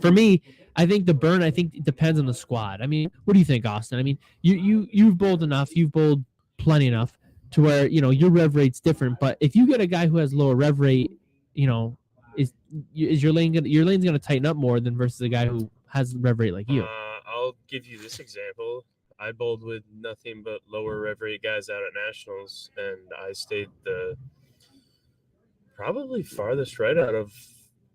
S2: for me, I think the burn, it depends on the squad. I mean, what do you think, Austin? I mean, you've bowled enough. You've bowled plenty enough to where, your rev rate's different. But if you get a guy who has lower rev rate, is your lane's going to tighten up more than versus a guy who has rev rate like you?
S3: I'll give you this example. I bowled with nothing but lower rev rate guys out at nationals, and I stayed the probably farthest right out of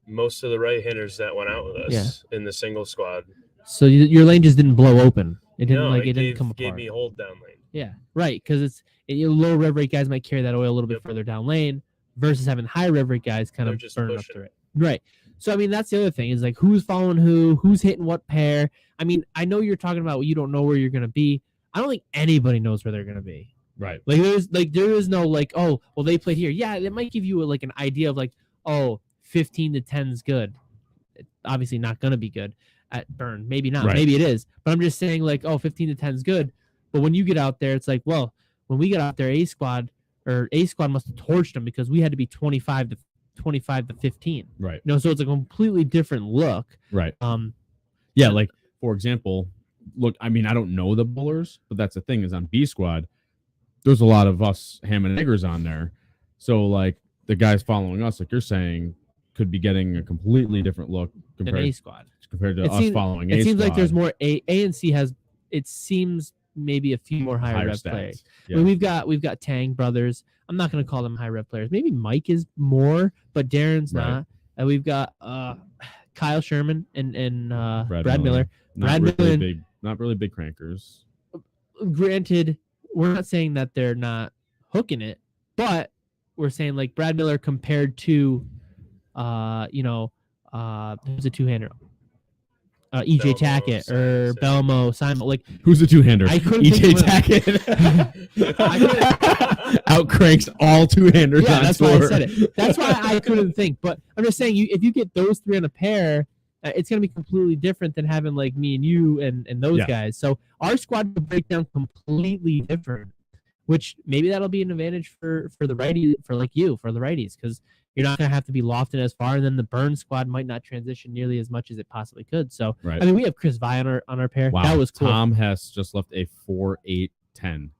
S3: most of the right-handers that went out with us in the single squad.
S2: So your lane just didn't blow open. It didn't it didn't come apart.
S3: Gave me hold down lane.
S2: Yeah, right. Because low rev rate guys might carry that oil a little bit further down lane versus having high rev rate guys kind of burn up through it. Right. So I mean that's the other thing is like who's following who's hitting what pair. I mean I know you're talking about you don't know where you're gonna be. I don't think anybody knows where they're gonna be.
S1: Right.
S2: Like there is no like, oh well they played here. Yeah, it might give you like an idea of like, oh, 15 to 10 is good. It's obviously not gonna be good at burn. Maybe not. Right. Maybe it is. But I'm just saying like, oh, 15 to 10 is good. But when you get out there, it's like, well, when we get out there, A squad must have torched them because we had to be 25 to 15.
S1: Right.
S2: So it's a completely different look.
S1: Right. Yeah, like for example, look, I mean, I don't know the bowlers, but that's the thing is on B squad, there's a lot of us ham and eggers on there. So like the guys following us, like you're saying, could be getting a completely different look compared
S2: to A squad.
S1: Compared to us following A squad.
S2: It seems like there's more A and C has it seems maybe a few more higher rev players. Yeah. I mean, we've got Tang brothers. I'm not going to call them high rev players. Maybe Mike is more, but Darren's not. And we've got Kyle Sherman and Brad Miller.
S1: Not really big crankers.
S2: Granted, we're not saying that they're not hooking it, but we're saying like Brad Miller compared to who's a two-hander? EJ Tackett or Belmo, Simon. Like
S1: who's the two-hander?
S2: I couldn't
S1: EJ Tackett outcranks all two-handers.
S2: Yeah, that's why I said it. That's why I couldn't think. But I'm just saying, if you get those three on a pair, it's going to be completely different than having like me and you and those guys. So our squad will break down completely different, which maybe that'll be an advantage for the righty, for the righties, because you're not going to have to be lofted as far, and then the burn squad might not transition nearly as much as it possibly could. So, right. I mean, we have Chris Vi on our pair.
S1: Wow.
S2: That was cool.
S1: Tom Hess just left a 4.810.
S2: And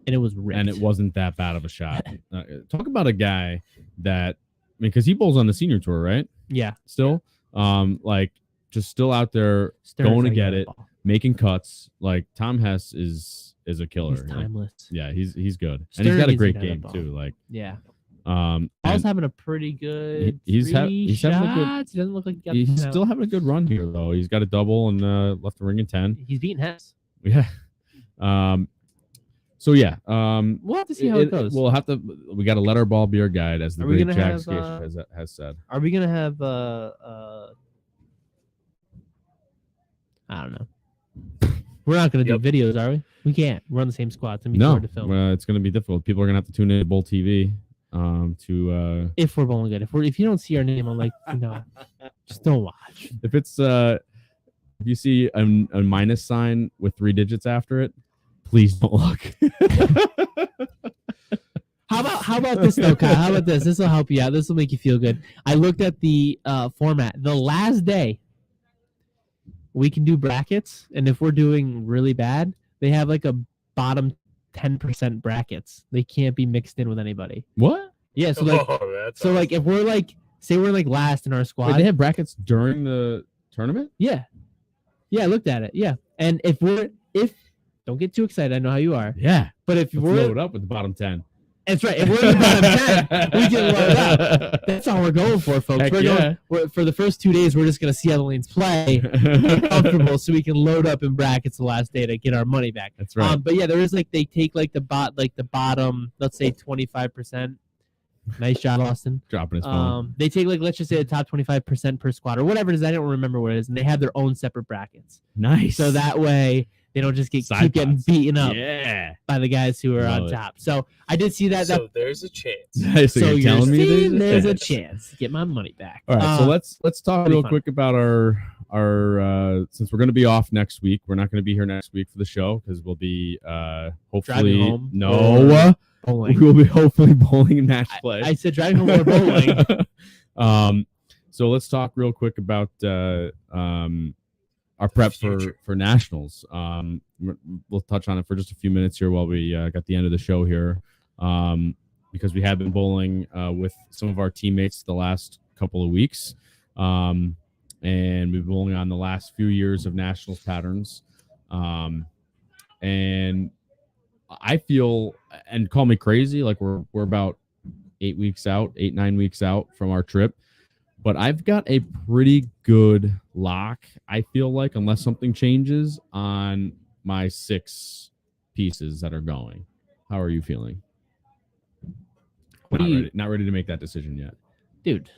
S2: it was ripped.
S1: And it wasn't that bad of a shot. Talk about a guy that, I mean, because he bowls on the senior tour, right?
S2: Yeah.
S1: Still? Like, just still out there going to get it, making cuts. Like, Tom Hess is a killer.
S2: He's timeless.
S1: Yeah, he's good. And he's got a great game, too. Like,
S2: yeah. Paul's having a pretty good.
S1: He's having a good.
S2: shots. He doesn't look like
S1: He's still having a good run here, though. He's got a double and left the ring in 10.
S2: He's beating Hess.
S1: Yeah. So yeah.
S2: We'll have to see how it goes.
S1: We'll have to. We got to let our ball be our guide, as the
S2: Are we
S1: great
S2: gonna
S1: Jack Scaccia has said.
S2: Are we gonna have I don't know. We're not going to do videos, are we? We can't. We're on the same squad. It's going to be hard to film.
S1: It's going to be difficult. People are going to have to tune in to Bowl TV to...
S2: if we're bowling good. If you don't see our name, I'm like, just don't watch.
S1: If it's... if you see a minus sign with 3 digits after it, please don't look.
S2: How about this, though, Kyle? How about this? This will help you out. This will make you feel good. I looked at the format. The last day, we can do brackets, and if we're doing really bad, they have like a bottom 10% brackets. They can't be mixed in with anybody.
S1: What?
S2: Yeah, so like, like if we're like, say we're like last in our squad.
S1: Wait, they have brackets during the tournament?
S2: Yeah, I looked at it. Yeah, and if don't get too excited. I know how you are.
S1: Yeah,
S2: but if we're
S1: load up with the bottom 10.
S2: That's right. If we're in the bottom 10, we can load up. That's all we're going for, folks. We're for the first 2 days, we're just going to see how the lanes play, get comfortable, so we can load up in brackets the last day to get our money back.
S1: That's right.
S2: But yeah, there is like they take like the bottom, let's say 25%. Nice job, Austin.
S1: Dropping his phone.
S2: They take like, let's just say the top 25% per squad or whatever it is. I don't remember what it is, and they have their own separate brackets.
S1: Nice.
S2: So that way they don't just keep getting beaten up by the guys who are on top. So I did see that.
S3: So there's a chance.
S1: So you're telling me
S2: there's a chance to get my money back.
S1: All right, so let's talk real quick about our since we're going to be off next week. We're not going to be here next week for the show because we'll be hopefully
S2: driving
S1: home.
S2: Bowling.
S1: We will be hopefully bowling and match play.
S2: I said driving home or bowling.
S1: So let's talk real quick about our prep for nationals. We'll touch on it for just a few minutes here while we got the end of the show here, because we have been bowling with some of our teammates the last couple of weeks, and we've been bowling on the last few years of nationals patterns, and I feel, and call me crazy, like we're about 9 weeks out from our trip. But I've got a pretty good lock, I feel like, unless something changes, on my 6 pieces that are going. How are you feeling? Not ready to make that decision yet.
S2: Dude.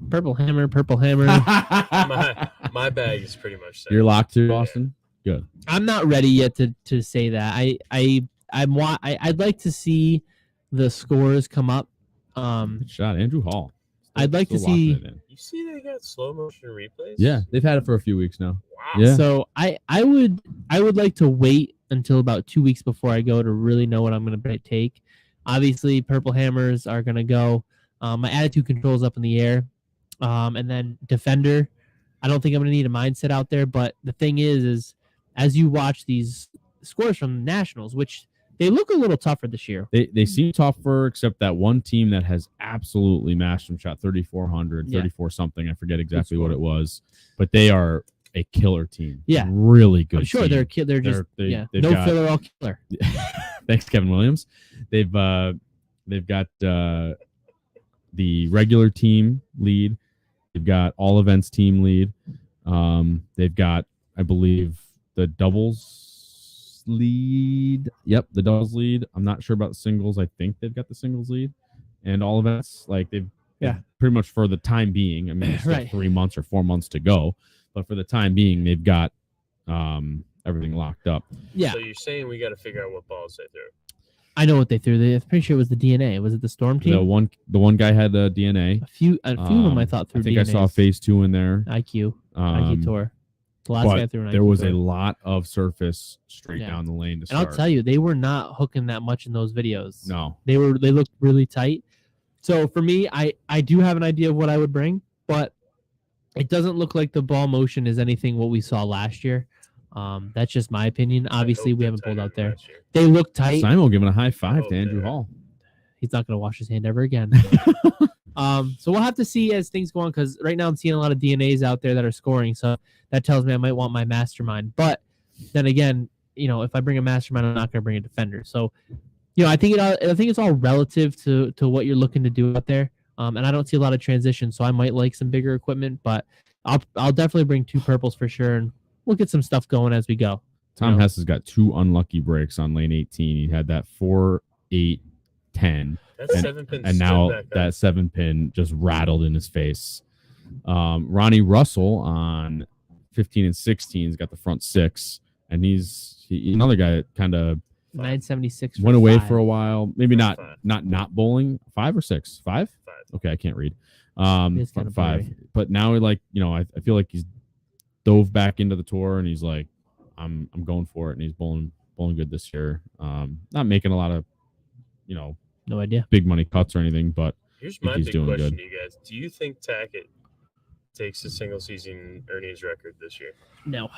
S2: Purple hammer.
S3: My bag is pretty much set.
S1: You're locked too, Austin? Good.
S2: I'm not ready yet to say that. I'd like to see the scores come up.
S1: Good shot, Andrew Hall.
S2: I'd like to see.
S3: You see, they got slow motion replays.
S1: Yeah, they've had it for a few weeks now.
S3: Wow.
S1: Yeah.
S2: So I would like to wait until about 2 weeks before I go to really know what I'm going to take. Obviously, purple hammers are going to go. My attitude control is up in the air, and then defender. I don't think I'm going to need a mindset out there. But the thing is as you watch these scores from nationals, which they look a little tougher this year.
S1: They seem tougher, except that one team that has absolutely mashed them, shot 3,400, 34 something. I forget exactly what it was, but they are a killer team.
S2: Yeah,
S1: really good.
S2: I'm sure
S1: team.
S2: they're just no filler, all killer.
S1: Thanks, Kevin Williams. They've got the regular team lead. They've got all events team lead. They've got, I believe, the doubles lead. Yep, the doubles lead. I'm not sure about the singles. I think they've got the singles lead, and all events, like they've pretty much for the time being. I mean, it's like 3 months or 4 months to go, but for the time being, they've got everything locked up.
S2: Yeah.
S3: So you're saying we got to figure out what balls they threw?
S2: I know what they threw. I'm pretty sure it was the DNA. Was it the Storm team?
S1: The one guy had the DNA.
S2: A few of them I thought threw.
S1: I think
S2: DNAs.
S1: I saw phase 2 in there.
S2: IQ Tour. The last guy threw an IQ
S1: there was
S2: Tour.
S1: a lot of surface straight down the lane to start.
S2: And I'll tell you, they were not hooking that much in those videos.
S1: No,
S2: they looked really tight. So for me, I do have an idea of what I would bring, but it doesn't look like the ball motion is anything what we saw last year. That's just my opinion. Obviously, we haven't pulled out there. They look tight.
S1: Simon giving a high five to Andrew Hall.
S2: He's not going to wash his hand ever again. So we'll have to see as things go on, because right now I'm seeing a lot of DNAs out there that are scoring. So that tells me I might want my mastermind. But then again, if I bring a mastermind, I'm not going to bring a defender. So, I think it's all relative to what you're looking to do out there. And I don't see a lot of transition, so I might like some bigger equipment, but I'll definitely bring 2 purples for sure, and we'll get some stuff going as we go.
S1: Tom Hess has got 2 unlucky breaks on lane 18. He had that 4, 8, 10.
S3: That 7-pin
S1: and now that 7-pin just rattled in his face. Ronnie Russell on 15 and 16 has got the front 6, and he's another guy that kind of
S2: 976
S1: went away
S2: 5.
S1: for a while. Maybe not bowling. 5 or 6? 5?
S3: 5.
S1: Okay, I can't read.
S2: It's kind of
S1: 5.
S2: blurry.
S1: But now, like, I feel like he's dove back into the tour, and he's like, I'm going for it, and he's bowling good this year. Not making a lot of,
S2: No idea.
S1: big money cuts or anything, but
S3: Here's my
S1: he's
S3: big
S1: doing
S3: question
S1: good.
S3: to you guys. Do you think Tackett takes the single season earnings record this year?
S2: No.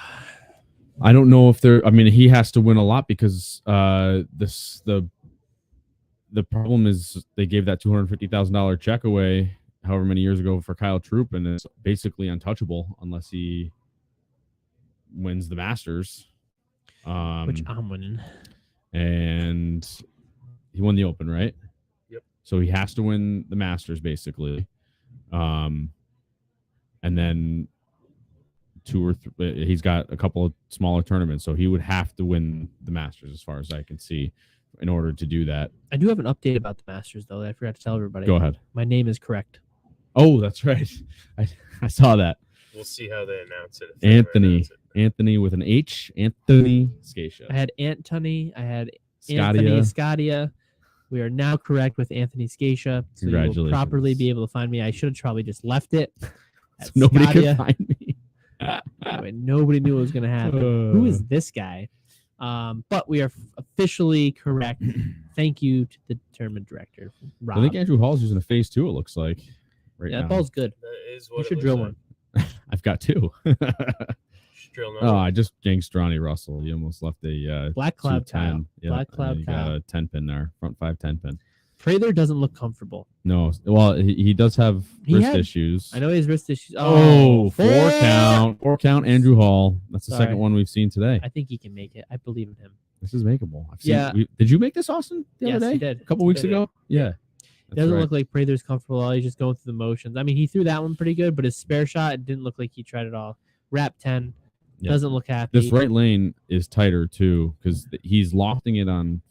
S1: I don't know if he has to win a lot because the problem is they gave that $250,000 check away however many years ago for Kyle Troop, and it's basically untouchable unless he wins the Masters.
S2: Which I'm winning.
S1: And he won the Open, right?
S3: Yep.
S1: So he has to win the Masters basically. And then 2 or 3, he's got a couple of smaller tournaments, so he would have to win the Masters as far as I can see in order to do that.
S2: I do have an update about the Masters, though, that I forgot to tell everybody.
S1: Go ahead.
S2: My name is correct.
S1: Oh, that's right. I saw that.
S3: We'll see how they announce it.
S1: Anthony with an H. Anthony Scaccia.
S2: I had Antony. I had
S1: Scaccia.
S2: Anthony Scaccia. We are now correct with Anthony Scaccia. So you will
S1: Congratulations.
S2: properly be able to find me. I should have probably just left it.
S1: So nobody
S2: Scaccia.
S1: could find me.
S2: Anyway, nobody knew what was going to happen. Who is this guy? But we are officially correct. Thank you to the tournament director, Rob.
S1: I think Andrew Hall's using a phase 2, it looks like. Right
S2: Yeah,
S1: now.
S2: that ball's good.
S3: That is what
S2: You
S3: it
S2: should
S3: looks
S2: drill
S3: like.
S2: one.
S1: I've got 2.
S3: Should drill
S1: Oh,
S3: another.
S1: I just jinxed Ronnie Russell. He almost left a
S2: Black Cloud
S1: 210.
S2: Kyle.
S1: Yeah,
S2: Black Cloud
S1: and he got
S2: Kyle.
S1: a 10-pin there, front 5 10-pin.
S2: Prather doesn't look comfortable.
S1: No, well, he does have
S2: He
S1: wrist
S2: had-
S1: issues.
S2: I know he has wrist issues.
S1: Oh, 4 count. 4 count, Andrew Hall. That's the
S2: Sorry.
S1: second one we've seen today.
S2: I think he can make it. I believe in him.
S1: This is makeable. I've seen,
S2: Yeah.
S1: did you make this, Austin, the
S2: Yes,
S1: other day?
S2: he did.
S1: A couple weeks
S3: I did.
S1: ago? Yeah.
S2: It
S1: That's
S2: doesn't
S1: right.
S2: look like Prather's comfortable at all. He's just going through the motions. I mean, he threw that one pretty good, but his spare shot, it didn't look like he tried at all. Wrap 10.
S1: Yeah.
S2: Doesn't look happy.
S1: This right lane is tighter too because he's lofting it on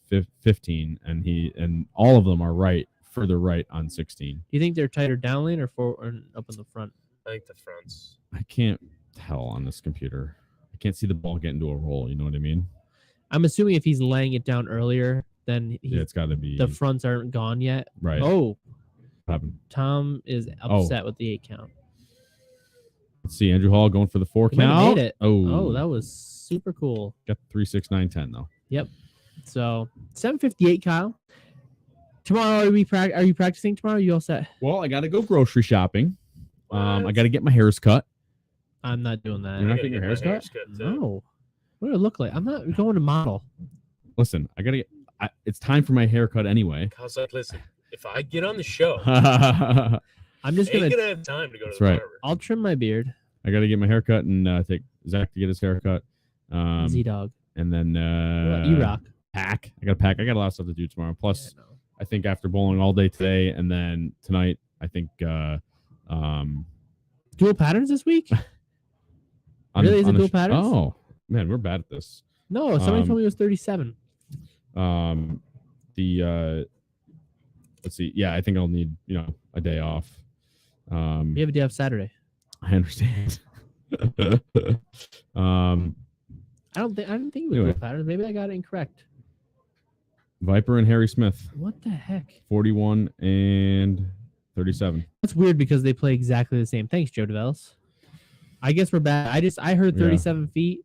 S1: 15, and all of them are further right on 16.
S2: Do you think they're tighter down lane or up in the front?
S3: I think the fronts.
S1: I can't tell on this computer. I can't see the ball get into a roll. You know what I mean?
S2: I'm assuming if he's laying it down earlier, then
S1: Yeah, it's got to be
S2: the fronts aren't gone yet.
S1: right.
S2: Oh,
S1: What happened?
S2: Tom is upset with the 8 count.
S1: Let's see. Andrew Hall going for the 4
S2: He might have
S1: count.
S2: made it.
S1: Oh,
S2: Oh, that was super cool.
S1: got 3, 6, 9, 10 though.
S2: So 7:58, Kyle. Tomorrow, are you practicing tomorrow? You all set?
S1: Well, I got to go grocery shopping. I got to get my hairs cut.
S2: I'm not doing that.
S1: You're not
S3: I gotta
S1: getting your
S3: get my
S1: hair's cut?
S3: cut, too.
S2: No. What do I look like? I'm not going to model.
S1: Listen, I got to get. It's time for my haircut anyway.
S3: Kyle's like, listen, if I get on the show,
S2: I'm just
S3: I ain't
S2: gonna.
S3: gonna have time to go to
S1: That's
S3: the
S1: right.
S3: barber.
S2: I'll trim my beard.
S1: I got to get my haircut and take Zach to get his haircut.
S2: Z Dog.
S1: And then
S2: E-Rock.
S1: pack. I got to pack. I got a lot of stuff to do tomorrow. Plus, I think after bowling all day today and then tonight, I think
S2: Dual patterns this week? Really? Is it dual patterns?
S1: Oh man, we're bad at this.
S2: No, somebody told me it was 37.
S1: Let's see. Yeah, I think I'll need a day off.
S2: We have a day off Saturday.
S1: I understand.
S2: I didn't think it was
S1: Anyway.
S2: dual patterns. Maybe I got it incorrect.
S1: Viper and Harry Smith,
S2: What the heck?
S1: 41 and 37.
S2: That's weird because they play exactly the same. Thanks, Joe DeVellis. I guess we're bad. I heard
S1: Yeah.
S2: 37 feet.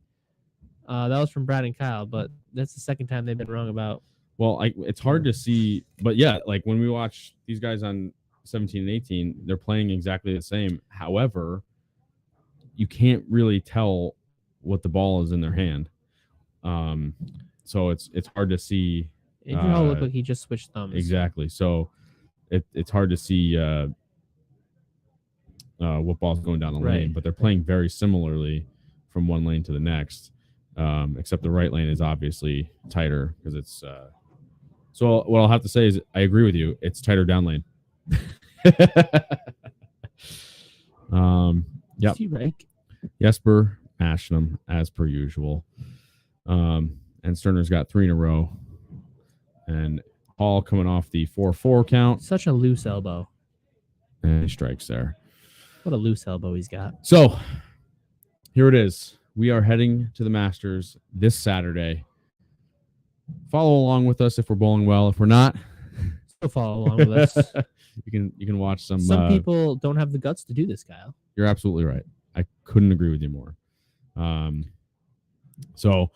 S2: That was from Brad and Kyle, but that's the second time they've been wrong about.
S1: Well, it's hard to see, but yeah, like when we watch these guys on 17 and 18, they're playing exactly the same. However, you can't really tell what the ball is in their hand. So it's hard to see
S2: Andrew Hall looked like he just switched thumbs.
S1: exactly. So it's hard to see what ball's going down the lane,
S2: Right.
S1: but they're playing very similarly from one lane to the next. Except the right lane is obviously tighter because it's So what I'll have to say is I agree with you. It's tighter down lane. Yep.
S2: Rank.
S1: Jesper Ashram as per usual. And Sterner's got 3 in a row. And Hall coming off the 4-4 count.
S2: Such a loose elbow.
S1: And he strikes there.
S2: What a loose elbow he's got.
S1: So here it is. We are heading to the Masters this Saturday. Follow along with us if we're bowling well. If we're not,
S2: still follow along with us.
S1: you can watch some.
S2: Some people don't have the guts to do this, Kyle.
S1: You're absolutely right. I couldn't agree with you more. So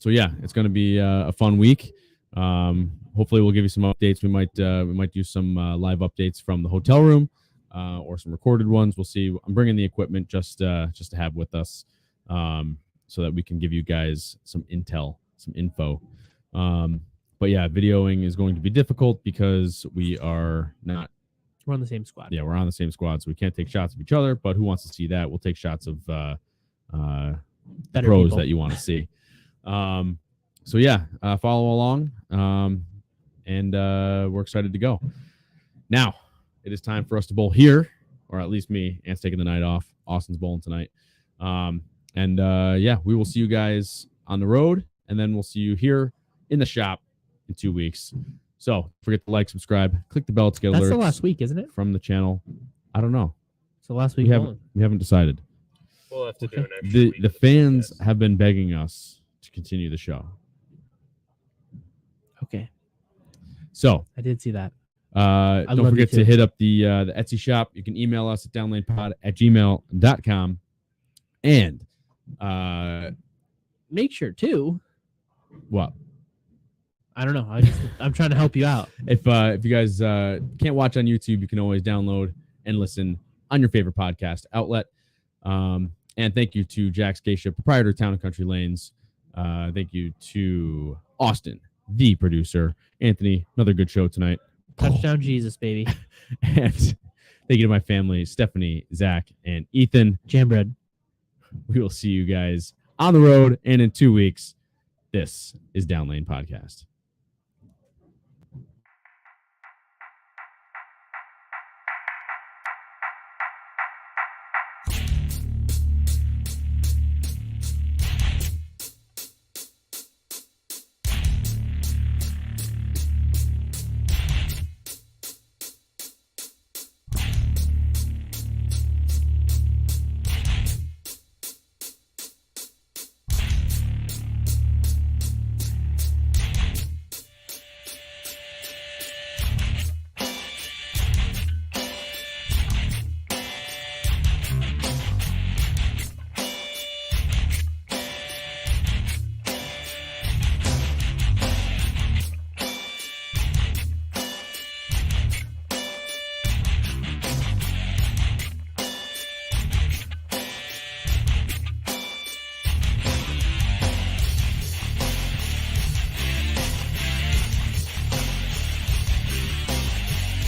S1: yeah, it's going to be a fun week. Hopefully we'll give you some updates. We might do some live updates from the hotel room, or some recorded ones. We'll see. I'm bringing the equipment just to have with us, so that we can give you guys some intel, some info. But yeah, videoing is going to be difficult because we're on
S2: the same squad.
S1: Yeah, we're on the same squad, so we can't take shots of each other. But who wants to see that? We'll take shots of pros
S2: people
S1: that you want to see. So yeah, follow along, and we're excited to go. Now it is time for us to bowl here, or at least me. Ant's taking the night off. Austin's bowling tonight. Yeah, we will see you guys on the road, and then we'll see you here in the shop in 2 weeks. So don't forget to like, subscribe, click the bell to get alerts.
S2: That's the last week, isn't it?
S1: From the channel. I don't know.
S2: It's the last week.
S1: We haven't decided.
S3: We'll have to do an extra week.
S1: The fans have been begging us to continue the show.
S2: Okay.
S1: So
S2: I did see that.
S1: Don't forget to hit up the Etsy shop. You can email us at downlanepod@gmail.com. And
S2: make sure too.
S1: What?
S2: I don't know. I'm trying to help you out.
S1: If you guys can't watch on YouTube, you can always download and listen on your favorite podcast outlet. And thank you to Jack Scaccia, proprietor of Town and Country Lanes. Thank you to Austin, the producer. Anthony, another good show tonight.
S2: Touchdown Jesus, baby.
S1: And thank you to my family, Stephanie, Zach, and Ethan.
S2: Jambread.
S1: We will see you guys on the road and in 2 weeks. This is Down Lane Podcast.